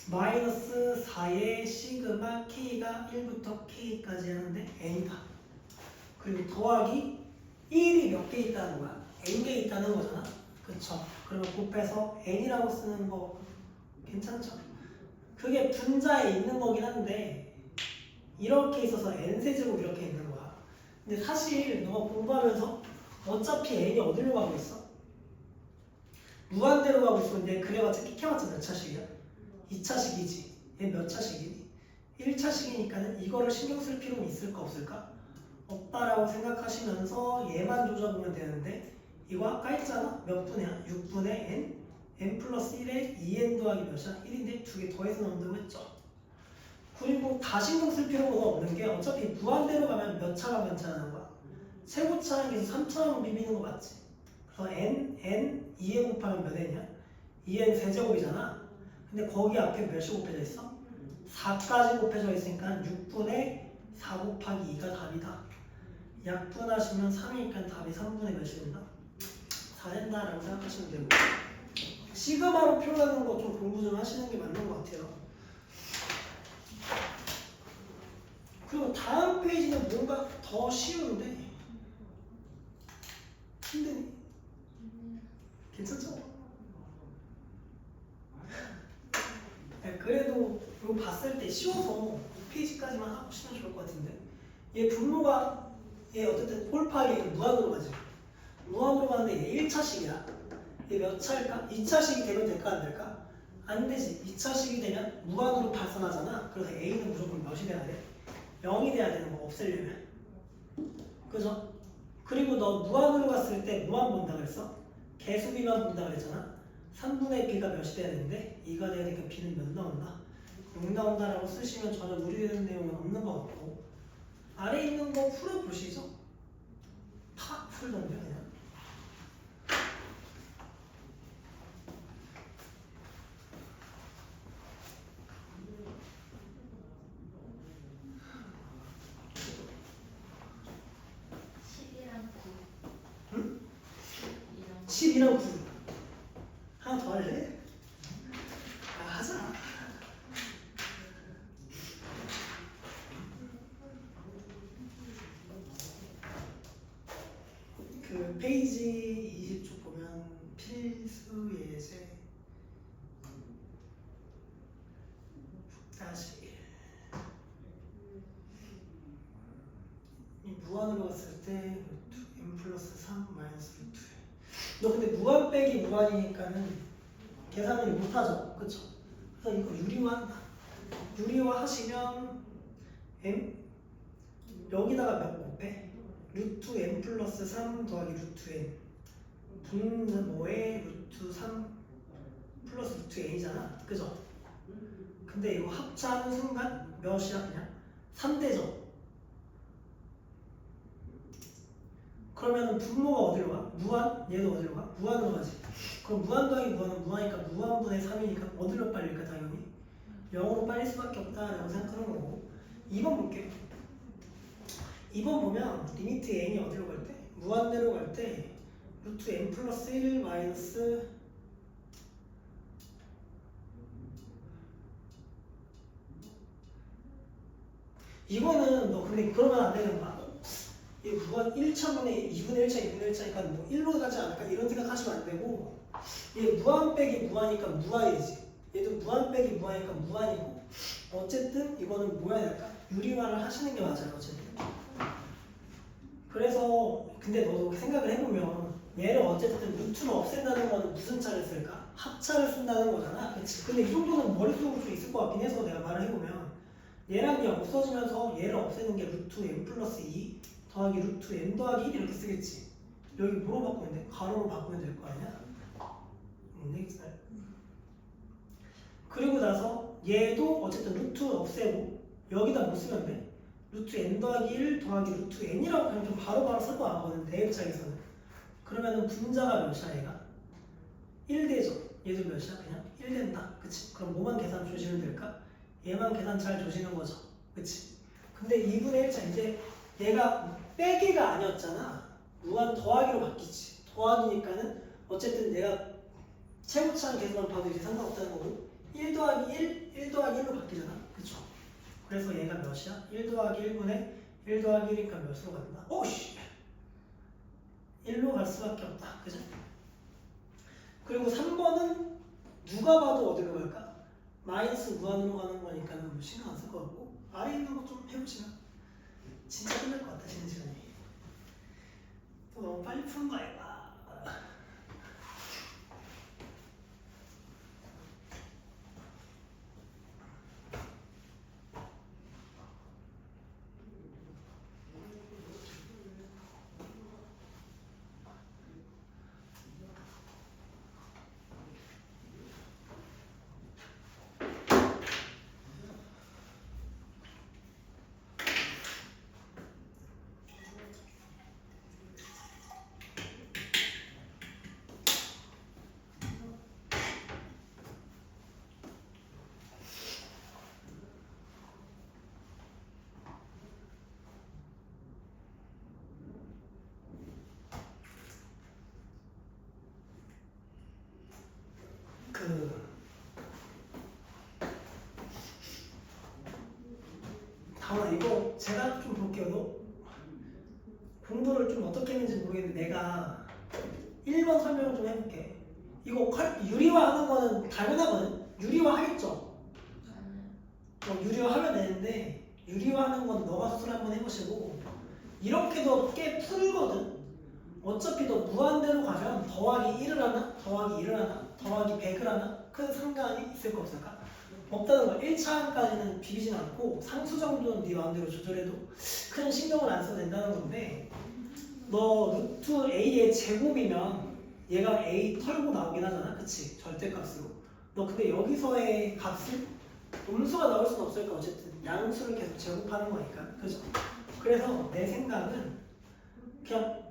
마이너스 4의 시그마 k가 1부터 k까지 하는데 n이다. 그리고 더하기 1이 몇 개 있다는 거야? n개 있다는 거잖아. 그쵸? 그러면 곱해서 n이라고 쓰는 거 괜찮죠? 그게 분자에 있는 거긴 한데 이렇게 있어서 n세제곱 이렇게 있는 거야. 근데 사실 너가 공부하면서 어차피 n이 어디로 가고 있어? 무한대로 가고 있었는데 그래봤자 끽해봤자 몇 차식이야? 2차식이지. 얘 몇 차식이니? 1차식이니까는 이거를 신경 쓸 필요는 있을까 없을까? 없다라고 생각하시면서 얘만 조져보면 되는데 이거 아까 했잖아? 몇 분이야? 6분의 n? n 플러스 1에 2n 더하기 몇이야? 1인데 두 개 더해서 넣는다고 했죠. 그리고 다 신경 쓸 필요가 없는 게 어차피 무한대로 가면 몇 차가 변차하는 거야? 최고차는 계속 3차만 비비는 거 맞지? 그래서 n, 2n 곱하면 몇 n이야? 2n 세제곱이잖아. 근데 거기 앞에 몇이 곱해져 있어? 4까지 곱해져 있으니까 6분의 4 곱하기 2가 답이다. 약분하시면 3이니까 답이 3분의 몇이 된다? 4 된다라고 생각하시면 되고 시그마로 표현하는 거 좀 공부 좀 하시는 게 맞는 것 같아요. 그리고 다음 페이지는 뭔가 더 쉬운데 힘드니? 괜찮죠? 네, 그래도 이거 봤을 때 쉬워서 이 페이지까지만 하고 시면 좋을 것 같은데 얘 분모가 얘 어쨌든 홀파하게 무한으로 가지. 무한으로 가는데 얘 1차식이야. 얘 몇 차일까? 2차식이 되면 될까 안 될까? 안 되지. 2차식이 되면 무한으로 발산하잖아. 그래서 A는 무조건 몇이 돼야 돼? 0이 돼야 되는 거 없애려면. 그죠? 그리고 너 무한으로 갔을 때 뭐만 본다 그랬어? 개수비만 본다 그랬잖아. 3분의 b가 몇이 돼야 되는데 2가 돼야 되니까 b는 몇 나온다? 6 나온다라고 쓰시면 전혀 무리되는 내용은 없는 것 같고 아래 있는 거 풀어보시죠. 탁 풀던데 그냥. 응? 10이랑 9 하나 더 할래? 아, 하자. 그 페이지 20쪽 보면 필수 예제 다시 이 무한으로 갔을 때 루트 n 플러스 3 마이너스 루트 너 근데 무한 빼기 무한이니까는 계산을 못하죠, 그쵸? 그래서 이거 유리화한다. 유리화 하시면 m 여기다가 몇 곱해? 루트 n 플러스 3 더하기 루트 n 분모에 루트 3 플러스 루트 n이잖아, 그죠? 근데 이거 합차하는 순간 몇이야 그냥? 3대죠. 그러면 분모가 어디로 가? 무한? 얘도 어디로 가? 무한으로 가지. 그럼 무한 더하기 무한은 무한이니까 무한분의 3이니까 어디로 빨릴까 당연히? 0으로 빨릴 수밖에 없다라고 생각하는 거고. 2번 볼게요. 2번 보면 리미트 n이 어디로 갈 때? 무한대로 갈 때 루트 n 플러스 1 마이너스 이거는 너 근데 그러면 안 되는 거야. 이 무한 1차분의 2분의 1차 2분의 1차니까 뭐 1로 가지 않을까 이런 생각하시면 안 되고 얘 무한 빼기 무한이니까 무한이지. 얘도 무한 빼기 무한이니까 무한이고 어쨌든 이거는 뭐야 될까? 유리화를 하시는 게 맞아요 어쨌든. 그래서 근데 너도 생각을 해보면 얘를 어쨌든 루트를 없앤다는 거는 무슨 차를 쓸까? 합차를 쓴다는 거잖아. 그치? 근데 이 정도는 머릿속으로 좀 있을 것 같긴 해서 내가 말을 해보면 얘랑 얘 없어지면서 얘를 없애는 게 루트 n 플러스 2 더하기 루트 n 더하기 1 이렇게 쓰겠지. 여기 뭐로 바꾸면 돼? 가로로 바꾸면 될 거 아니야? 네. 그리고 나서 얘도 어쨌든 루트 없애고 여기다 뭐 쓰면 돼? 루트 n 더하기 1 더하기 루트 n이라고 그냥 좀 바로바로 쓸 거 같거든 내 입장에서는. 그러면은 분자가 몇이야 얘가? 1대죠. 얘도 몇이야? 그냥 1 된다. 그치? 그럼 뭐만 계산 조시면 될까? 얘만 계산 잘 조시는 거죠. 그치? 근데 2분의 1차 이제 얘가 빼기가 아니었잖아. 무한 더하기로 바뀌지. 더하기니까는 어쨌든 내가 최고차는 계산만 봐도 이제 상관없다는 거고 1 더하기 1 더하기 1로 바뀌잖아. 그쵸? 그래서 얘가 몇이야? 1 더하기 1분의 1 더하기 1이니까 몇으로 간다? 오씨! 1로 갈 수밖에 없다. 그죠? 그리고 3번은 누가 봐도 어디로 갈까? 마이너스 무한으로 가는 거니까는 뭐 신경 안 쓸 것 같고 아래 있는 거 좀 해보시면 진짜 끝날 것 같다 쉬는 시간이. 또 너무 빨리 푸는 거 아닌가? 다음아 이거 제가 좀 볼게요. 너 공부를 좀 어떻게 했는지 모르겠는데 내가 1번 설명을 좀 해볼게. 이거 유리화하는 거는 당연하거든. 유리화 하겠죠? 유리화하면 되는데 유리화하는 건 너가 스스로 한번 해보시고 이렇게도 꽤 풀거든. 어차피 너 무한대로 가면 더하기 1을 하나, 더하기 1을 하나, 더하기 100을 하나 큰 상관이 있을 거 없을까? 없다는 거. 1차항까지는 비비진 않고 상수 정도는 네 마음대로 조절해도 큰 신경을 안 써도 된다는 건데 너 루트 a의 제곱이면 얘가 a 털고 나오긴 하잖아. 그치? 절대값으로. 너 근데 여기서의 값을 음수가 나올 수는 없으니까 어쨌든 양수를 계속 제곱하는 거니까. 그죠? 그래서 내 생각은 그냥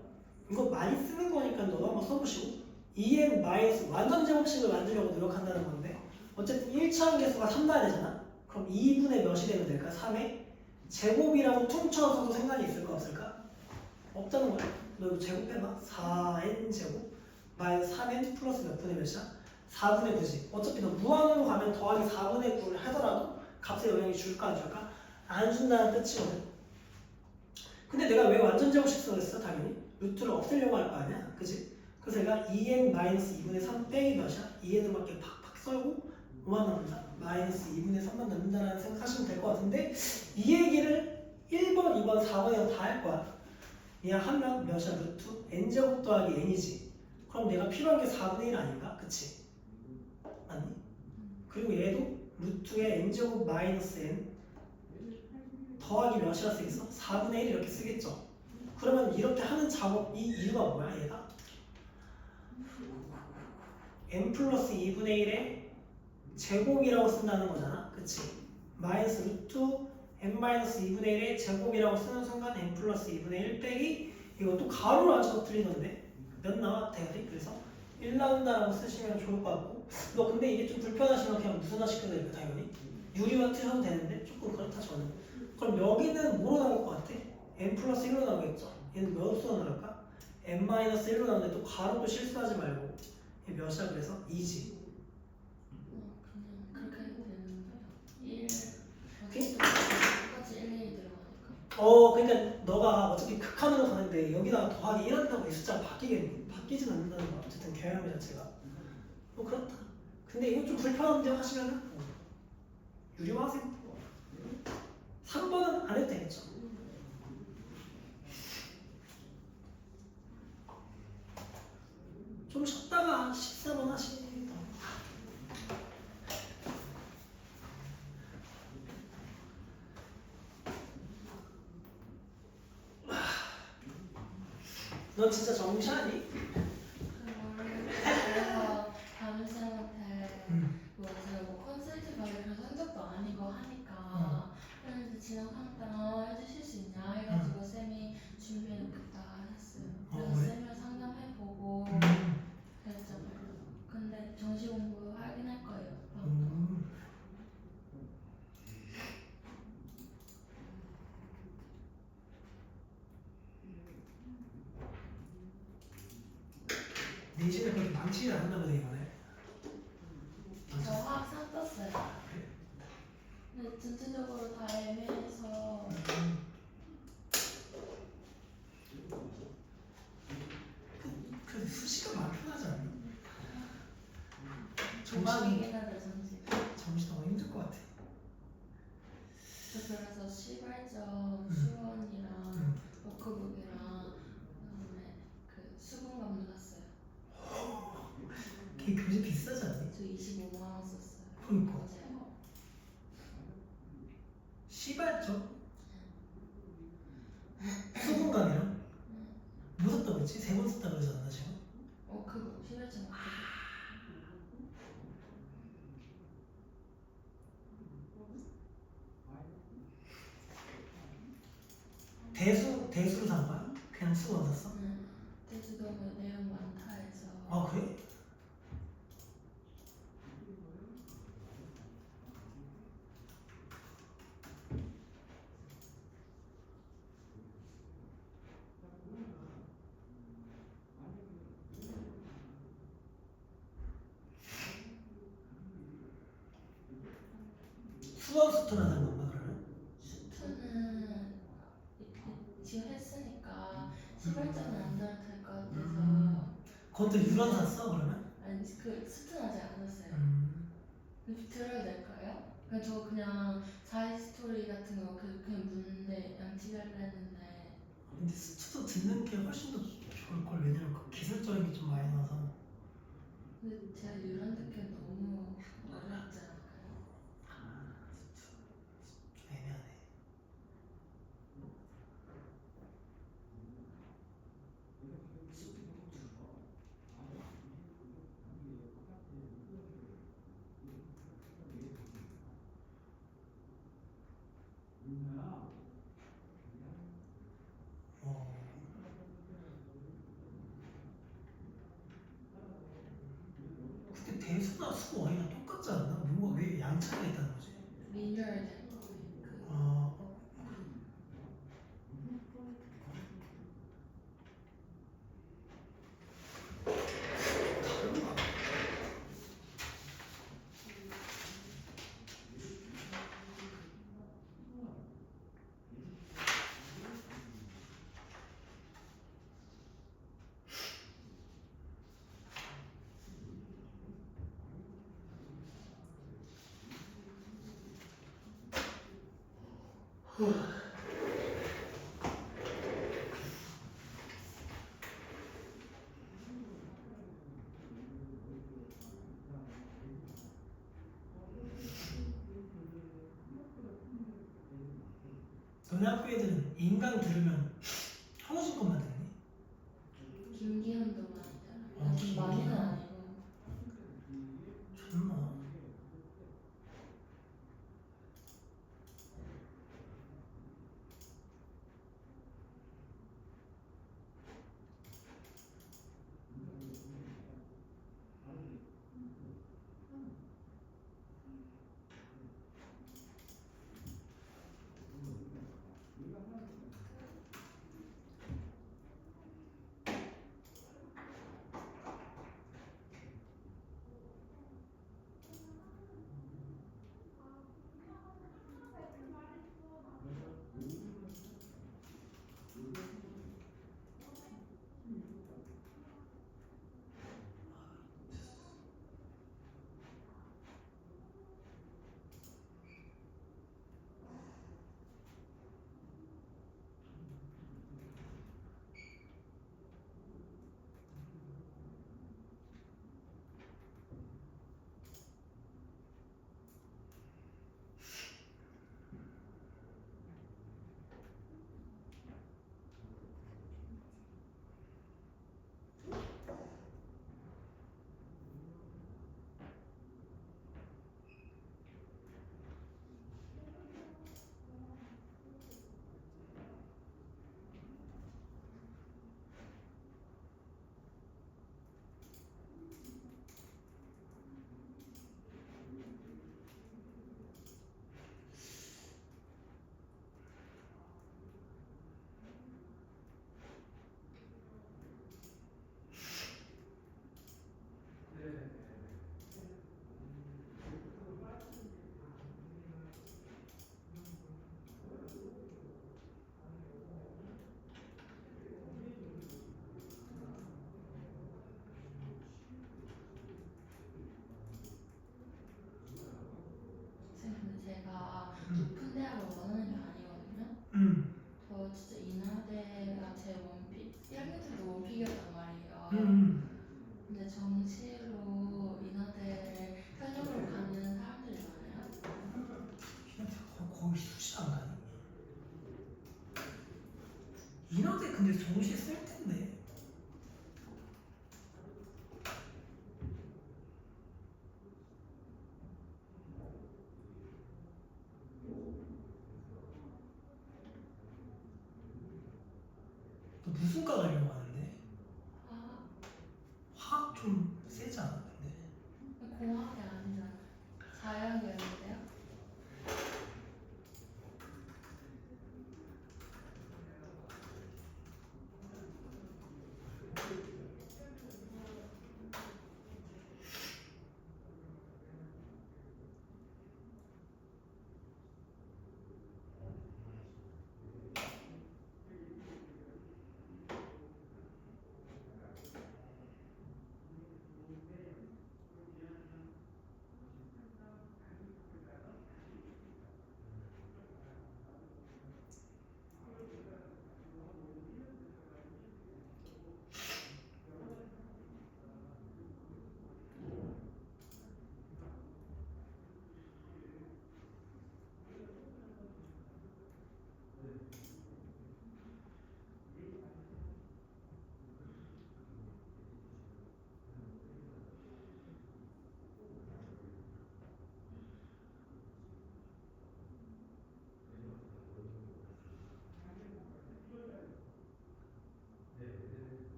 이거 많이 쓰는 거니까 너도 한번 써보시고 2n 마이너스 완전 제곱식을 만들려고 노력한다는 건데 어쨌든 1차항 계수가 3 나야 되잖아. 그럼 2분의 몇이 되면 될까? 3의 제곱이라고 퉁쳐서도 생각이 있을까 없을까? 없다는 거야. 너 이거 제곱해봐. 4n 제곱 마이너스 3n 플러스 몇 분의 몇이야? 4분의 9지. 어차피 너 무한으로 가면 더하기 4분의 9를 하더라도 값에 영향이 줄까 안 줄까? 안 준다는 뜻이거든. 근데 내가 왜 완전 제곱식 써냈어? 당연히 루트를 없애려고 할 거 아니야. 그지? 그래서 내가 2n 마이너스 2분의 3 빼기 몇이야? 2n을 밖에 팍팍 썰고 5만 넣는다. 마이너스 2분의 3만 넣는다라는 생각하시면 될 것 같은데 이 얘기를 1번, 2번, 4번에서 다 할 거야. 그냥 하면 몇이야? 루트 n제곱 더하기 n이지. 그럼 내가 필요한 게 4분의 1 아닌가? 그치? 아니? 그리고 얘도 루트에 n제곱 마이너스 n 더하기 몇이라 쓰겠어? 4분의 1 이렇게 쓰겠죠? 그러면 이렇게 하는 작업, 이 이유가 뭐야 얘가? n 플러스 2분의 1의 제곱이라고 쓴다는 거잖아. 그치? 그치? 마이너스 루트 n 마이너스 2분의 1의 제곱이라고 쓰는 순간 n 플러스 2분의 1 빼기 이것도 가로로 앉혀서 틀리던데 몇 나와? 대열이? 그래서 1 나온다라고 쓰시면 좋을 것 같고 너 근데 이게 좀 불편하시면 그냥 무슨화 시켜도 되니까 당연히 유리화 틀어도 되는데 조금 그렇다 저는 그럼 여기는 뭐로 나올 것 같아? n 플러스 1로 나오겠죠? 얘는 몇 수로 나올까? n 마이너스 1로 나오는데 또 가로도 실수하지 말고 얘 몇이야 그래서? 2지 그냥 그렇게 해도 되는데요. 1 오케이? 똑같이 1, 1 들어가니까. 그러니까 너가 어차피 극한으로 가는데 여기다가 더하기 1 한다고 이 숫자가 바뀌진 않는다는 거야 어쨌든 계량의 자체가 뭐 그렇다 근데 이거 좀 불편한데 하시면은 유리화 하세요 3번은 안 해도 되겠죠 좀 쉬었다가 14번 하시다 너 진짜 정시하니? 그래서 다른 쌤한테 뭐 제가 뭐 컨설팅 받을 그런 성적도 아니고 하니까 그런데 진학한다 해주실 수 있냐 해가지고 쌤이 준비해놓겠다 했어요. 그래서 그래? 쌤이랑 상담해보고 그랬잖아요. 근데 정시 공부 하긴 할 거예요. 내신을 그렇게 망치지 않는다 보네 이번에 저 화학 상 떴어요. 근데 전체적으로 다 애매해서 그 수시가 많이 편하지 않나? 조망이긴 하죠 정시. 정시 너무 힘들 것 같아 그래서 시발점 수원이랑 워크북이랑 그다음에 그 수분 감도 샀어요. 걔 교재 비싸지 않니? 저 25만 원 썼어요. 그러니까 어제. 시발점? 수분감이랑? 뭐 샀다고 그랬지? 3번 샀다고 그러지 않나 지금? 워크북 시발점 워크북. 대수로 산 거야? 그냥 수건 샀어? 대주도 뭐 내용 많다 해서. 아 그래? 수원 수트나 산 건가 그러면? 수트는 지금 했으니까 시발점은 안 들어도 될 것 같아서. 그것도 유런 샀어 그러면? 아니 그 수트는 아직 안 했어요. 들어야 될까요? 저 그냥 자이 스토리 같은 거 그냥 묻는데 양치기를 했는데. 근데 수트도 듣는 게 훨씬 더 좋을 걸 왜냐면 그 기술적인 게 좀 많이 나서 근데 제가 이런 느낌 너무 어렵지 않을까요? 좀 애매하네 근데 대수나 수원이랑 똑같지 않나? 뭔가 왜 양차가 있다는 거지? 리뉴얼 된 거예요. 아 다른가? 너네 학교 애들은 인강 들으면 형식 것만 듣니? 김기현도 많이 들어요. 많이는 아니고. 존나 높은 대학을 원하는 게 아니거든요. 저 진짜 인하대가 제 원픽 1학년 때도 원픽이었단 말이에요. 근데 정시로 인하대를 현역으로 가는 사람들이 많아요. 거기 수시 안 가니? 인하대 근데 정시 쓸 텐데. 너 무슨 과 가려고 하는데? 아, 화학 좀 세지 않아 근데? 공학이 아니잖아. 자연계열인데요.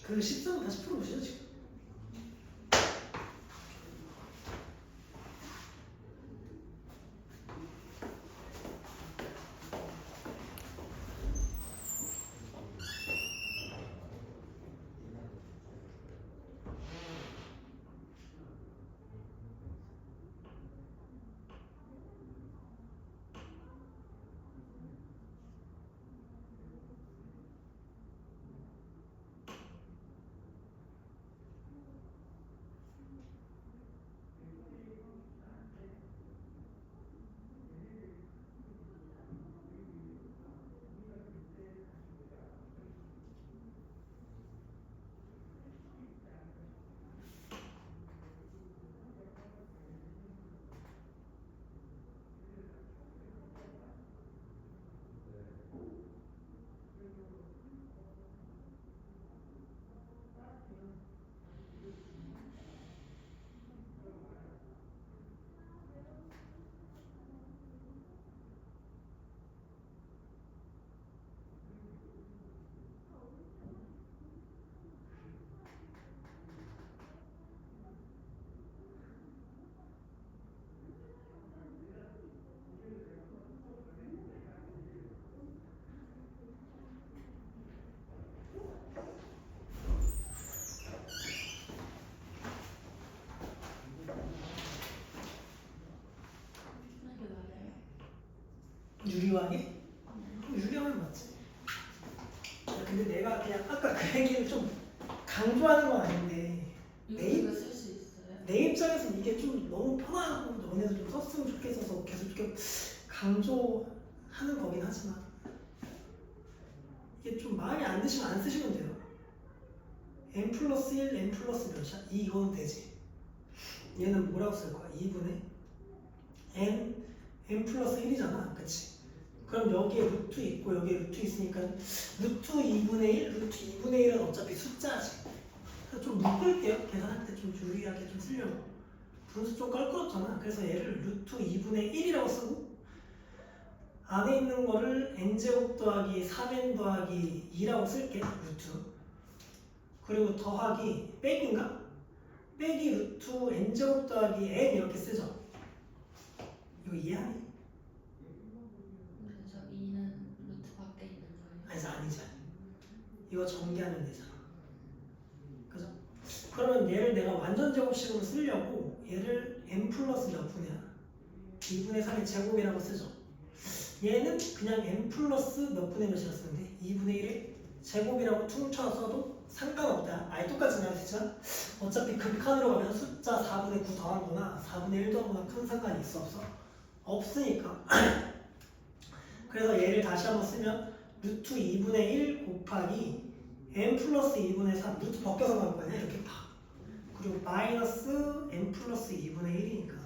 그 13은 다시 풀어보시죠 지금. 이게 맞아요? 유리화게? 그럼 유리화는 맞지. 근데 내가 그냥 아까 그 얘기를 좀 강조하는 건 아닌데 이거 쓸 수 있어요? 내 입장에서는 이게 좀 너무 편하고 너네도 좀 썼으면 좋겠어서 계속 이렇게 강조하는 거긴 하지만 이게 좀 마음에 안 드시면 안 쓰시면 돼요. n 플러스 1, n 플러스 몇이야? 2 이거는 되지. 얘는 뭐라고 쓸 거야? 2분의 n 플러스 1이잖아. 그치? 그럼 여기에 루트 있고 여기에 루트 있으니까 루트 2분의 1, 루트 2분의 1은 어차피 숫자지. 그래서 좀 묶을게요. 계산할 때 좀 유리하게 좀 쓰려고. 분수 좀 껄끄럽잖아. 그래서 얘를 루트 2분의 1이라고 쓰고 안에 있는 거를 n제곱 더하기 3n 더하기 2라고 쓸게. 루트. 그리고 더하기 빼기인가? 빼기 루트 n제곱 더하기 n 이렇게 쓰죠. 이거 이해하니? 근데 저 2는 루트 밖에 있는 거예요? 아니지. 이거 전개하면 되잖아. 그죠? 그러면 얘를 내가 완전 제곱식으로 쓰려고 얘를 n 플러스 몇 분이야? 2분의 3의 제곱이라고 쓰죠. 얘는 그냥 n 플러스 몇 분의 몇이라 쓰는데 2분의 1의 제곱이라고 퉁쳐 써도 상관없다. 아예 똑같이 나왔지만 어차피 극한으로 가면 숫자 4분의 9 더한 거나 4분의 1 더한 거나 큰 상관이 있어 없어? 없으니까. 그래서 얘를 다시 한번 쓰면 루트 2분의 1 곱하기 n 플러스 2분의 3 루트 벗겨서 나올 거 아니야? 이렇게 팍. 그리고 마이너스 n 플러스 2분의 1이니까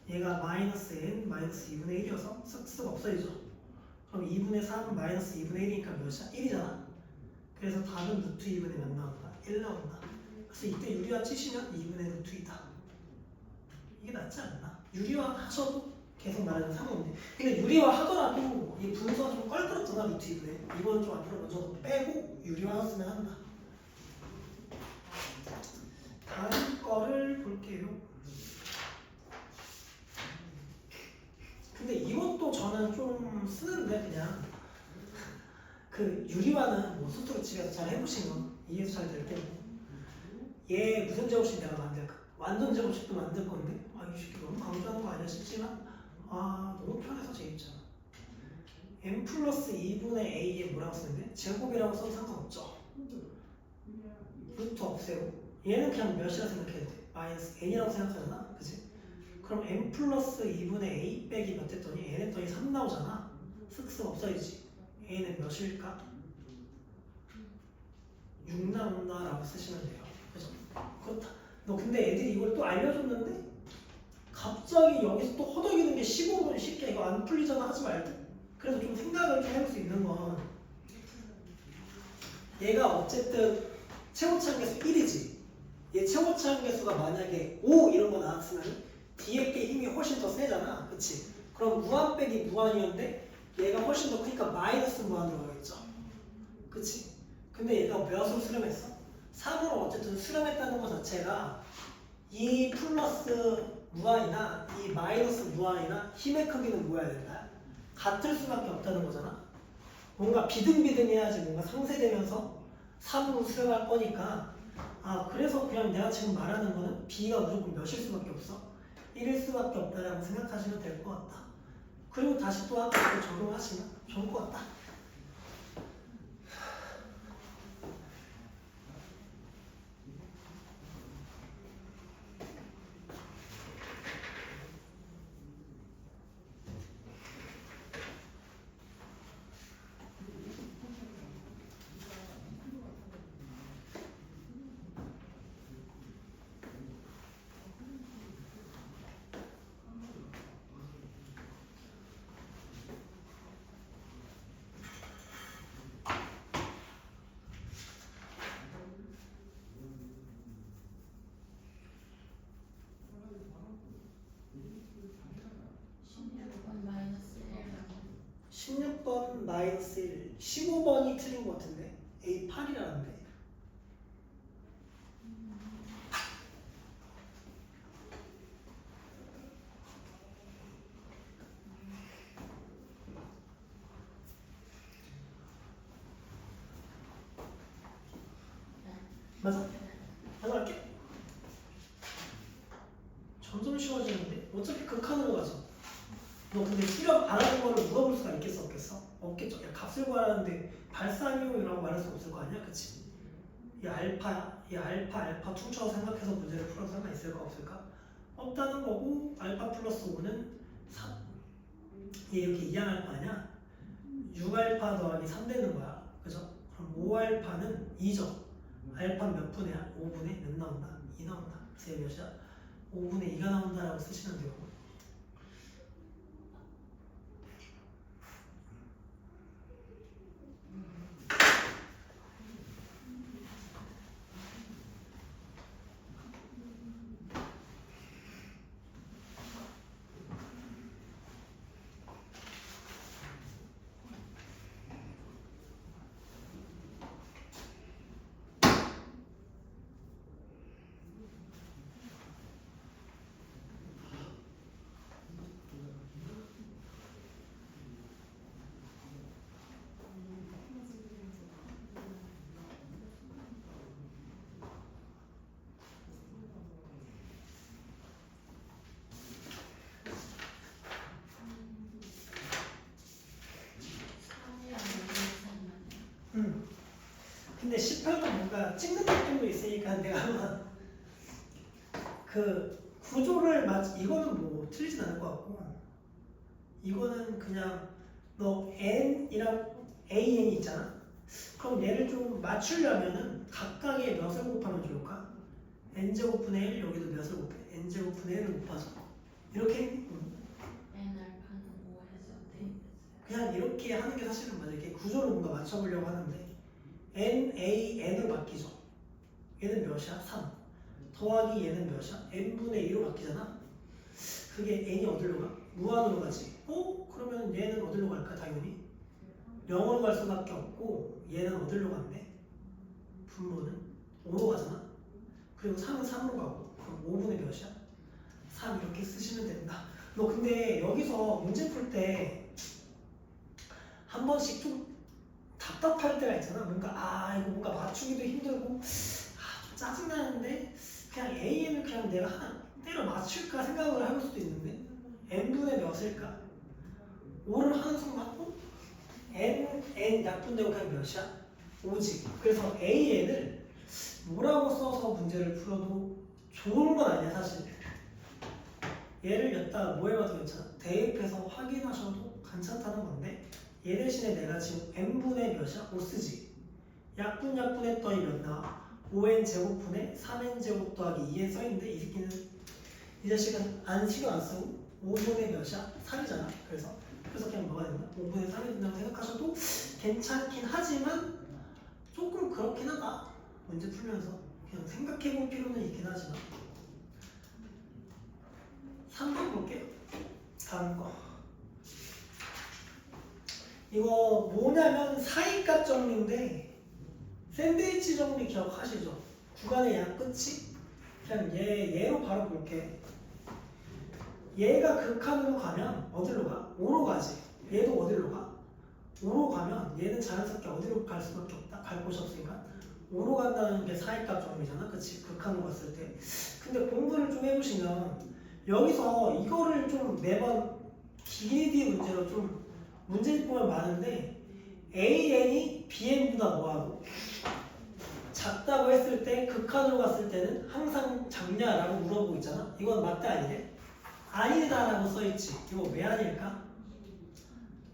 얘가 마이너스 n 마이너스 2분의 1이어서 쓱쓱 없어지죠. 그럼 2분의 3 마이너스 2분의 1이니까 몇이야? 1이잖아. 그래서 답은 루트 2분의 몇 나온다? 1 나온다. 그래서 이때 유리화 치시면 2분의 루트 2다. 이게 낫지 않나? 유리화 하셔도 계속 말하는 상관없네. 근데 유리화 하더라도 이 분수가 좀 껄끄럽잖아. 루트 2분의. 이건 좀 앞으로 먼저 빼고 유리화 했으면 한다. 다음 거를 볼게요. 근데 이것도 저는 좀 쓰는데 그냥 그 유리화는 뭐 스스로 집에서 잘 해보시면 이해도 잘 될 거고 얘 무슨 제곱식 내가 만들까? 완전 제곱식도 만들 건데 이 새끼 너무 강조하는 거 아니야 싶지만 너무 편해서 재밌잖아. n 플러스 2분의 a에 뭐라고 쓰는데? 제곱이라고 써도 상관없죠. 루트 없애고 얘는 그냥 몇이라 생각해도 돼. 마이너스 n이라고 생각하잖아. 그치? 그럼 n 플러스 2분의 a 빼기 몇 했더니 n 했더니 3 나오잖아. 쓱쓱 없어지지. a는 몇일까? 6 나온다라고 쓰시면 돼요. 그죠? 그렇다. 너 근데 애들이 이걸 또 알려줬는데 갑자기 여기서 또 허덕이는 게 15분 쉽게 이거 안 풀리잖아 하지 말고. 그래서 좀 생각을 좀 해볼 수 있는 건 얘가 어쨌든 최고차항 계수 1이지. 얘 최고차항 계수가 만약에 5 이런 거 나왔으면 뒤에 게 힘이 훨씬 더 세잖아. 그치? 그럼 무한 빼기 무한이었는데 얘가 훨씬 더 크니까 마이너스 무한으로 가겠죠. 그치? 근데 얘가 몇으로 수렴했어? 3으로 어쨌든 수렴했다는 것 자체가 이 플러스 무한이나 이 마이너스 무한이나 힘의 크기는 뭐야 된다? 같을 수밖에 없다는 거잖아. 뭔가 비등비등해야지 뭔가 상쇄되면서 3으로 수렴할 거니까 그래서 그냥 내가 지금 말하는 거는 B가 무조건 몇일 수밖에 없어? 1일 수밖에 없다라고 생각하시면 될 것 같다. 그리고 다시 또 아까 또 적용하시면 좋을 것 같다. 16번 마이너스 16번 마이너스 1, 15번이 틀린 것 같은데 A8이라는데. 맞아? 가져갈게. 점점 쉬워지는데? 어차피 극한으로 가죠. 너 근데 수렴 안 하는 거를 물어볼 수가 있겠어 없겠어? 없겠죠. 야, 값을 구하라는데 발사미용이라고 말할 수 없을 거 아니야? 그치? 이 알파 퉁쳐서 생각해서 문제를 풀어서 설마 있을까 없을까? 없다는 거고 알파 플러스 5는 3. 얘 이렇게 2알파냐? 6알파 더하기 3 되는 거야. 그죠? 그럼 5알파는 2죠. 알파 몇 분의야? 5분의 몇 나온다? 2 나온다. 그래서 얘 몇이야? 5분의 2가 나온다라고 쓰시면 돼요. 근데 18번 뭔가 찍는 느낌도 있으니까 내가 한번 그 구조를 이거는 뭐 틀리진 않을 것 같고 이거는 그냥 너 n이랑 an이 있잖아. 그럼 얘를 좀 맞추려면은 각각의 몇을 곱하면 좋을까? n제곱분의 1 여기도 몇을 곱해? n제곱분의 1을 곱하자. 이렇게 N 알파는 5에서 대입했어요. 그냥 이렇게 하는 게 사실은 맞아. 이렇게 구조를 뭔가 맞춰보려고 하는데 n, a, n을 바뀌죠. 얘는 몇이야? 3. 더하기 얘는 몇이야? n분의 2로 바뀌잖아. 그게 n이 어디로 가? 무한으로 가지. 그러면 얘는 어디로 갈까? 당연히 0으로 갈 수밖에 없고 얘는 어디로 간대? 분모는 5로 가잖아. 그리고 3은 3으로 가고 그럼 5분의 몇이야? 3 이렇게 쓰시면 된다. 너 근데 여기서 문제 풀 때 한 번씩 좀 답답할 때가 있잖아. 뭔가 이거 뭔가 맞추기도 힘들고 좀 짜증나는데 그냥 AN을 그냥 내가 하나 때려 맞출까 생각을 해볼 수도 있는데 n분의 몇일까? 5를 하는 순간 n 약분되고 그냥 몇이야? 5지. 그래서 AN을 뭐라고 써서 문제를 풀어도 좋은 건 아니야 사실. 얘를 여기다 뭐 해봐도 괜찮아. 대입해서 확인하셔도 괜찮다는 건데 얘 대신에 내가 지금 n분의 몇이야? 5 쓰지. 약분했더니 몇 나와? 5n 제곱분의 3n 제곱 더하기 2n 써있는데 이 새끼는 이 자식은 신경 안 쓰고 5분의 몇이야? 3이잖아. 그래서 그냥 뭐가 된다? 5분의 3이 된다고 생각하셔도 괜찮긴 하지만 조금 그렇긴 하다. 문제 풀면서 그냥 생각해볼 필요는 있긴 하지만 3번 볼게요. 다음 거. 이거 뭐냐면 사이값 정리인데 샌드위치 정리 기억하시죠? 구간의 양 끝이 그냥 얘로 바로 볼게. 얘가 극한으로 가면 어디로 가? 5로 가지. 얘도 어디로 가? 5로 가면 얘는 자연스럽게 어디로 갈 수밖에 없다. 갈 곳이 없으니까 5로 간다는 게 사이값 정리잖아. 그치? 극한으로 갔을 때. 근데 공부를 좀 해보시면 여기서 이거를 좀 매번 길이 문제로 좀 문제집 보면 많은데 AN이 BN보다 뭐하고 작다고 했을 때 극한으로 갔을 때는 항상 작냐라고 물어보고 있잖아. 이건 맞대 아니래? 아니다라고 써있지. 이거 왜 아닐까?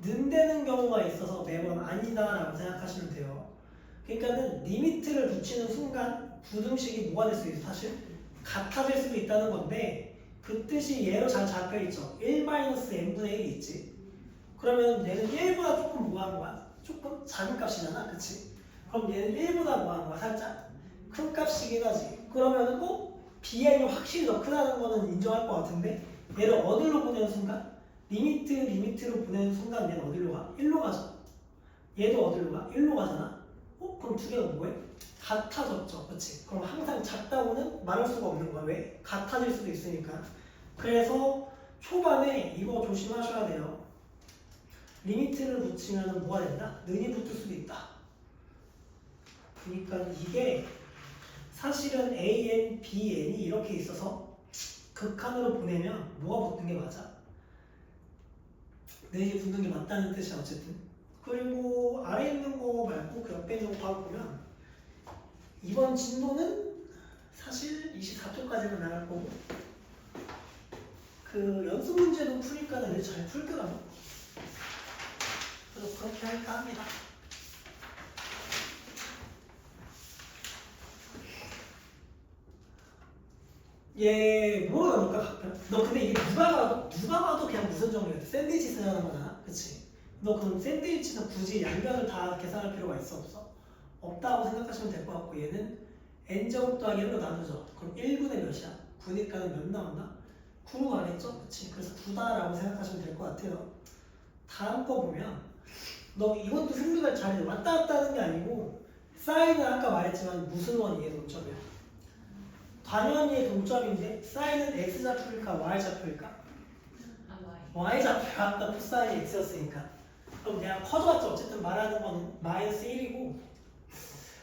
는되는 경우가 있어서 매번 아니다라고 생각하시면 돼요. 그러니까는 리미트를 붙이는 순간 부등식이 뭐가 될 수 있어? 사실 같아질 수도 있다는 건데 그 뜻이 얘로 잘 잡혀있죠. 1-n분의 1이 있지. 그러면 얘는 1보다 조금 뭐하는 거야? 조금 작은 값이잖아. 그치? 그럼 얘는 1보다 뭐하는 거야? 살짝 큰 값이긴 하지. 그러면 BN이 확실히 더 크다는 거는 인정할 것 같은데 얘를 어디로 보내는 순간? 리미트로 보내는 순간 얘는 어디로 가? 1로 가죠. 얘도 어디로 가? 1로 가잖아. 그럼 두 개가 뭐해? 같아졌죠. 그치? 그럼 항상 작다고는 말할 수가 없는 거야. 왜? 같아질 수도 있으니까. 그래서 초반에 이거 조심하셔야 돼요. 리미트를 붙이면 뭐가 된다? 는이 붙을 수도 있다. 그러니까 이게 사실은 AN, BN이 이렇게 있어서 극한으로 보내면 뭐가 붙는 게 맞아? 는이 붙는 게 맞다는 뜻이야 어쨌든. 그리고 아래 있는 거 말고 그 옆에 있는 거 보면 이번 진도는 사실 24초까지는 나갈 거고 그 연습 문제도 풀니까 애들 잘 풀더라고. 그래서 그렇게 할까 합니다. 얘 뭐로 나눌까 각별? 너 근데 이게 누가 봐도 그냥 무슨 정리야? 샌드위치 쓰자는 거잖아, 그치? 너 그럼 샌드위치는 굳이 양변을 다 계산할 필요가 있어 없어? 없다고 생각하시면 될 것 같고 얘는 n제곱 더하기 1로 나누죠. 그럼 1분의 몇이야? 9니까는 몇 나온다? 9로 가겠죠? 그치? 그래서 9다라고 생각하시면 될 것 같아요. 다음 거 보면 너 이것도 생각을 잘해. 왔다 갔다 하는 게 아니고 사인은 아까 말했지만 무슨 원이에요? 동점이야? 당연히 동점인데 사인은 x좌표일까 y좌표일까? y좌표야. 아까 코사인이 x였으니까. 그럼 그냥 커져봤자 어쨌든 말하는 거는 마이너스 1이고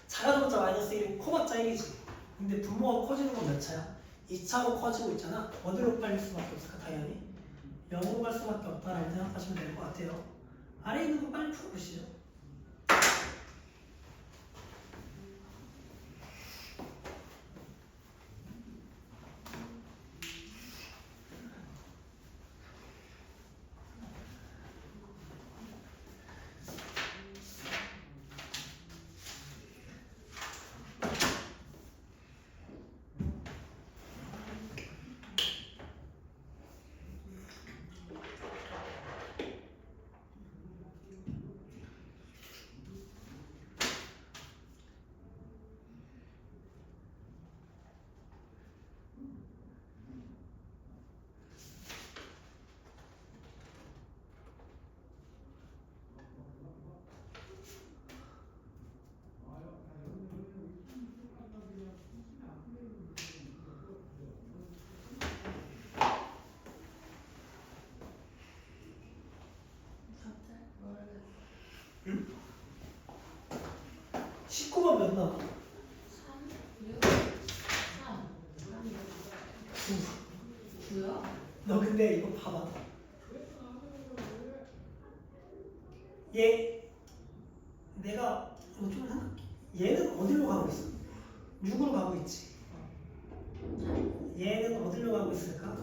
작아져봤자 마이너스 1이고 커봤자 1이지. 근데 분모가 커지는 건 몇 차야? 2차로 커지고 있잖아. 어디로 빨릴 수밖에 없을까? 당연히 0으로 갈 수밖에 없다라고 생각하시면 될 것 같아요. 아래 있는 거 빨리 풀어보시죠. 응? 19번 몇 나와? 3, 6, 3, 9. 9요? 너 근데 이거 봐봐. 얘 내가 이거 좀 생각해. 얘는 어디로 가고 있어? 6으로 가고 있지. 얘는 어디로 가고 있을까?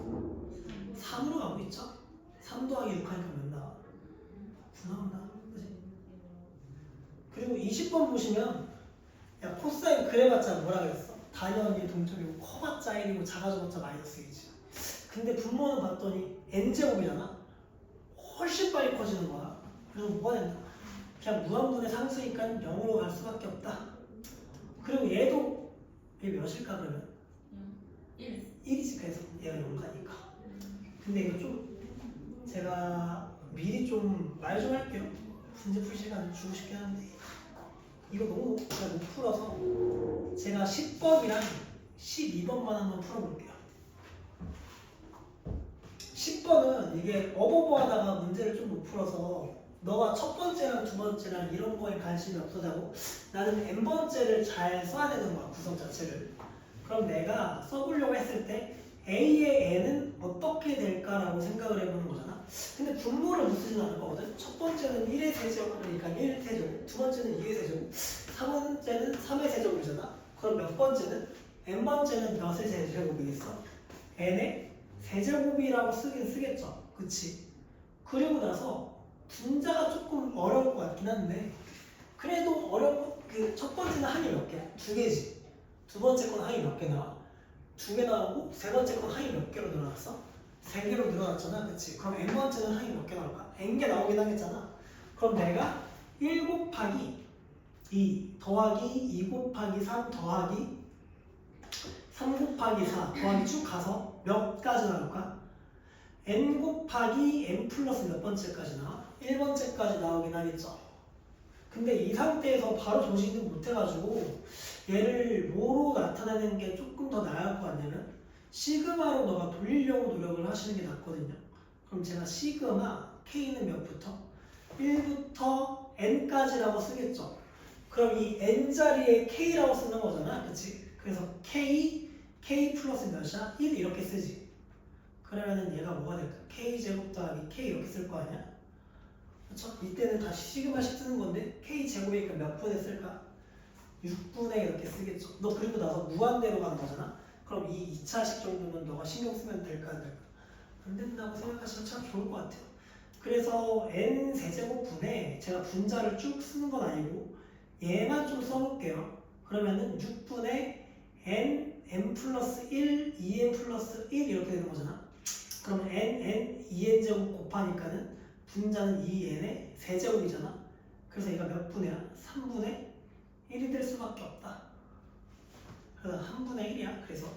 3으로 가고 있죠? 3 더하기 6 하니까 몇 나와? 9 나온다. 그치? 그리고 20번 보시면 야 코사인 그래봤자 뭐라 그랬어? 당연히 동점이고 커봤자 1이고 작아져봤자 마이너스 1이지. 근데 분모는 봤더니 n제곱이잖아? 훨씬 빨리 커지는 거야. 그래서 뭐가 된다? 그냥 무한분의 상수니까 0으로 갈 수밖에 없다. 그리고 얘도 얘 몇일까 그러면? 1. 1이지. 그래서 얘가 0가니까. 근데 이거 좀 제가 미리 좀 말 좀 할게요. 문제 풀 시간 주고 싶긴 한데 이거 너무 잘 못 풀어서 제가 10번이랑 12번만 한번 풀어볼게요. 10번은 이게 어버버 하다가 문제를 좀 못 풀어서 너가 첫 번째랑 두 번째랑 이런 거에 관심이 없어자고 나는 n번째를 잘 써야 되는 거야, 구성 자체를. 그럼 내가 써보려고 했을 때 A의 n은 어떻게 될까라고 생각을 해보는 거잖아. 근데 분모를 못 쓰진 않을 거거든. 첫 번째는 1의 세제곱, 그러니까 1 세제곱, 두 번째는 2의 세제곱, 3번째는 3의 세제곱이잖아. 그럼 몇 번째는? n번째는 몇의 세제곱이겠어? n의 세제곱이라고 쓰긴 쓰겠죠. 그치? 그리고 나서 분자가 조금 어려울 것 같긴 한데 그래도 어려운 그 첫 번째는 항이 몇 개야? 두 개지. 두 번째 건 항이 몇 개 나와? 두 개 나오고 세 번째 건 항이 몇 개로 늘어났어? 세 개로 늘어났잖아. 그치? 그럼 n번째는 항이 몇 개 나올까? n개 나오긴 하겠잖아. 그럼 내가 1 곱하기 2 더하기 2 곱하기 3 더하기 3 곱하기 4 더하기 쭉 가서 몇 가지 나올까? n 곱하기 n 플러스 몇 번째까지 나와? 1번째까지 나오긴 하겠죠. 근데 이 상태에서 바로 정식을 못해가지고 얘를 뭐로 나타내는 게 조금 더 나을 것 같냐면 시그마로 너가 돌리려고 노력을 하시는 게 낫거든요. 그럼 제가 시그마 k는 몇부터? 1부터 n까지라고 쓰겠죠. 그럼 이 n자리에 k라고 쓰는 거잖아. 그치? 그래서 k 플러스 몇이야? 1 이렇게 쓰지. 그러면은 얘가 뭐가 될까? k제곱 더하기 k 이렇게 쓸 거 아니야? 그쵸? 이때는 다시 시그마씩 쓰는 건데 k제곱이니까 몇 분에 쓸까? 6분의 이렇게 쓰겠죠. 너 그리고 나서 무한대로 가는 거잖아. 그럼 이 2차식 정도는 너가 신경 쓰면 될까 안 될까? 안 된다고 생각하시면 참 좋을 것 같아요. 그래서 n 세제곱분에 제가 분자를 쭉 쓰는 건 아니고 얘만 좀 써볼게요. 그러면은 6분의 n 플러스 1, 2n 플러스 1 이렇게 되는 거잖아. 그럼 n 2n 제곱 곱하니까는 분자는 2n의 세제곱이잖아. 그래서 얘가 몇 분이야? 3분의 1이 될 수밖에 없다. 그래서 1분의 1이야. 그래서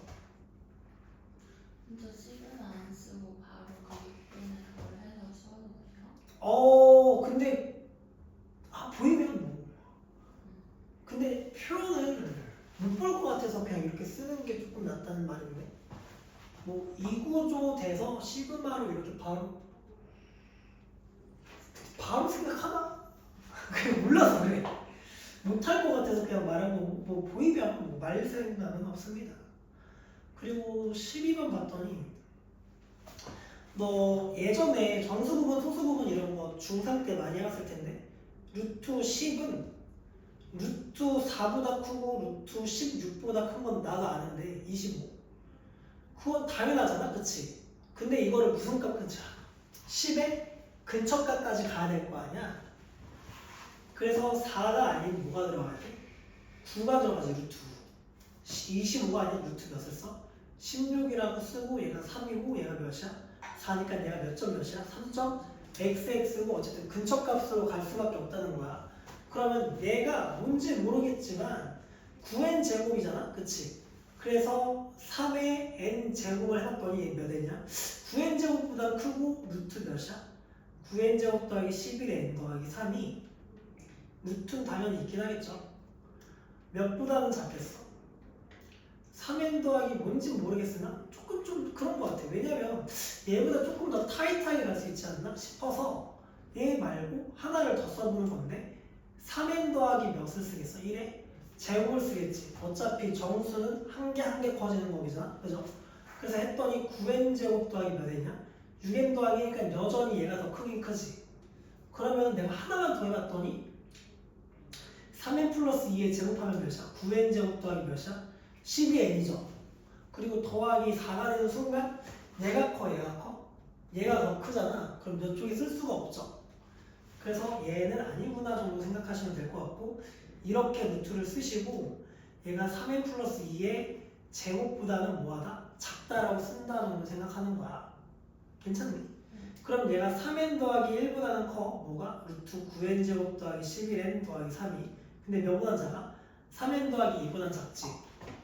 저 시그마 안 쓰고 바로 그 6분의 그걸 해서 써도 돼요? 근데 보이면 뭐 근데 표현을 못 볼 것 같아서 그냥 이렇게 쓰는 게 조금 낫다는 말인데 뭐 이 구조 돼서 시그마로 이렇게 바로 생각하나? 그냥 몰라서 그래. 못할 것 같아서 그냥 말한 거 뭐 보이면 뭐 말 생각은 없습니다. 그리고 12번 봤더니 너 예전에 정수 부분, 소수 부분 이런 거 중3 때 많이 해봤을 텐데 루트 10은 루트 4보다 크고 루트 16보다 큰 건 나도 아는데 25 그건 당연하잖아. 그치? 근데 이거를 무슨 값 근처? 10의 근처값까지 가야 될 거 아니야? 그래서 4가 아닌 뭐가 들어가야 돼? 9가 들어가지. 루트 25가 아닌 루트 몇을 써? 16이라고 쓰고 얘가 3이고 얘가 몇이야? 4니까 얘가 몇 점 몇이야? 3.xx고 어쨌든 근처값으로 갈 수밖에 없다는 거야. 그러면 얘가 뭔지 모르겠지만 9n 제곱이잖아. 그치? 그래서 3의 n 제곱을 해봤더니 몇 n이냐? 9n 제곱보다 크고 루트 몇이야? 9n 제곱 더하기 11의 n 더하기 3이 루트는 당연히 있긴 하겠죠. 몇보다는 작겠어? 3n 더하기 뭔지 모르겠으나 조금 좀 그런 것 같아. 왜냐면 얘보다 조금 더 타이트하게 갈 수 있지 않나 싶어서 얘 말고 하나를 더 써보는 건데 3n 더하기 몇을 쓰겠어? 1에 제곱을 쓰겠지. 어차피 정수는 한 개 한 개 커지는 거기잖아. 그죠? 그래서 했더니 9n 제곱 더하기 몇 n이냐? 6n 더하기니까 여전히 얘가 더 크긴 크지. 그러면 내가 하나만 더 해봤더니 3n 플러스 2에 제곱하면 몇이야? 9n 제곱 더하기 몇이야? 12n이죠. 그리고 더하기 4가 되는 순간 얘가 커, 얘가 커? 얘가 더 크잖아. 그럼 이쪽에 쓸 수가 없죠. 그래서 얘는 아니구나 정도 생각하시면 될 것 같고 이렇게 루트를 쓰시고 얘가 3n 플러스 2의 제곱보다는 뭐하다? 작다라고 쓴다 정도 생각하는 거야. 괜찮니? 그럼 얘가 3n 더하기 1보다는 커. 뭐가? 루트 9n 제곱 더하기 11n 더하기 3이 근데 몇보다 작아? 3n 더하기 2보다 작지.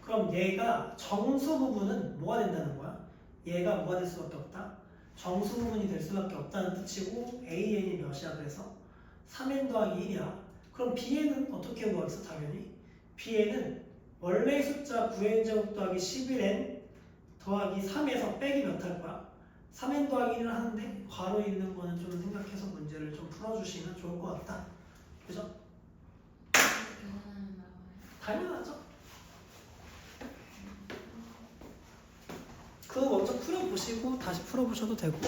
그럼 얘가 정수 부분은 뭐가 된다는 거야? 얘가 뭐가 될 수밖에 없다? 정수 부분이 될 수밖에 없다는 뜻이고 AN이 몇이야? 그래서 3n 더하기 1이야. 그럼 B에는 어떻게 구하겠어? 당연히 B에는 원래 숫자 9n제곱 더하기 11n 더하기 3에서 빼기 몇 할 거야? 3n 더하기 1을 하는데 괄호 있는 거는 좀 생각해서 문제를 좀 풀어주시면 좋을 것 같다. 그죠? 계산하면 나와요. 당연하죠. 그거 먼저 풀어보시고 다시 풀어보셔도 되고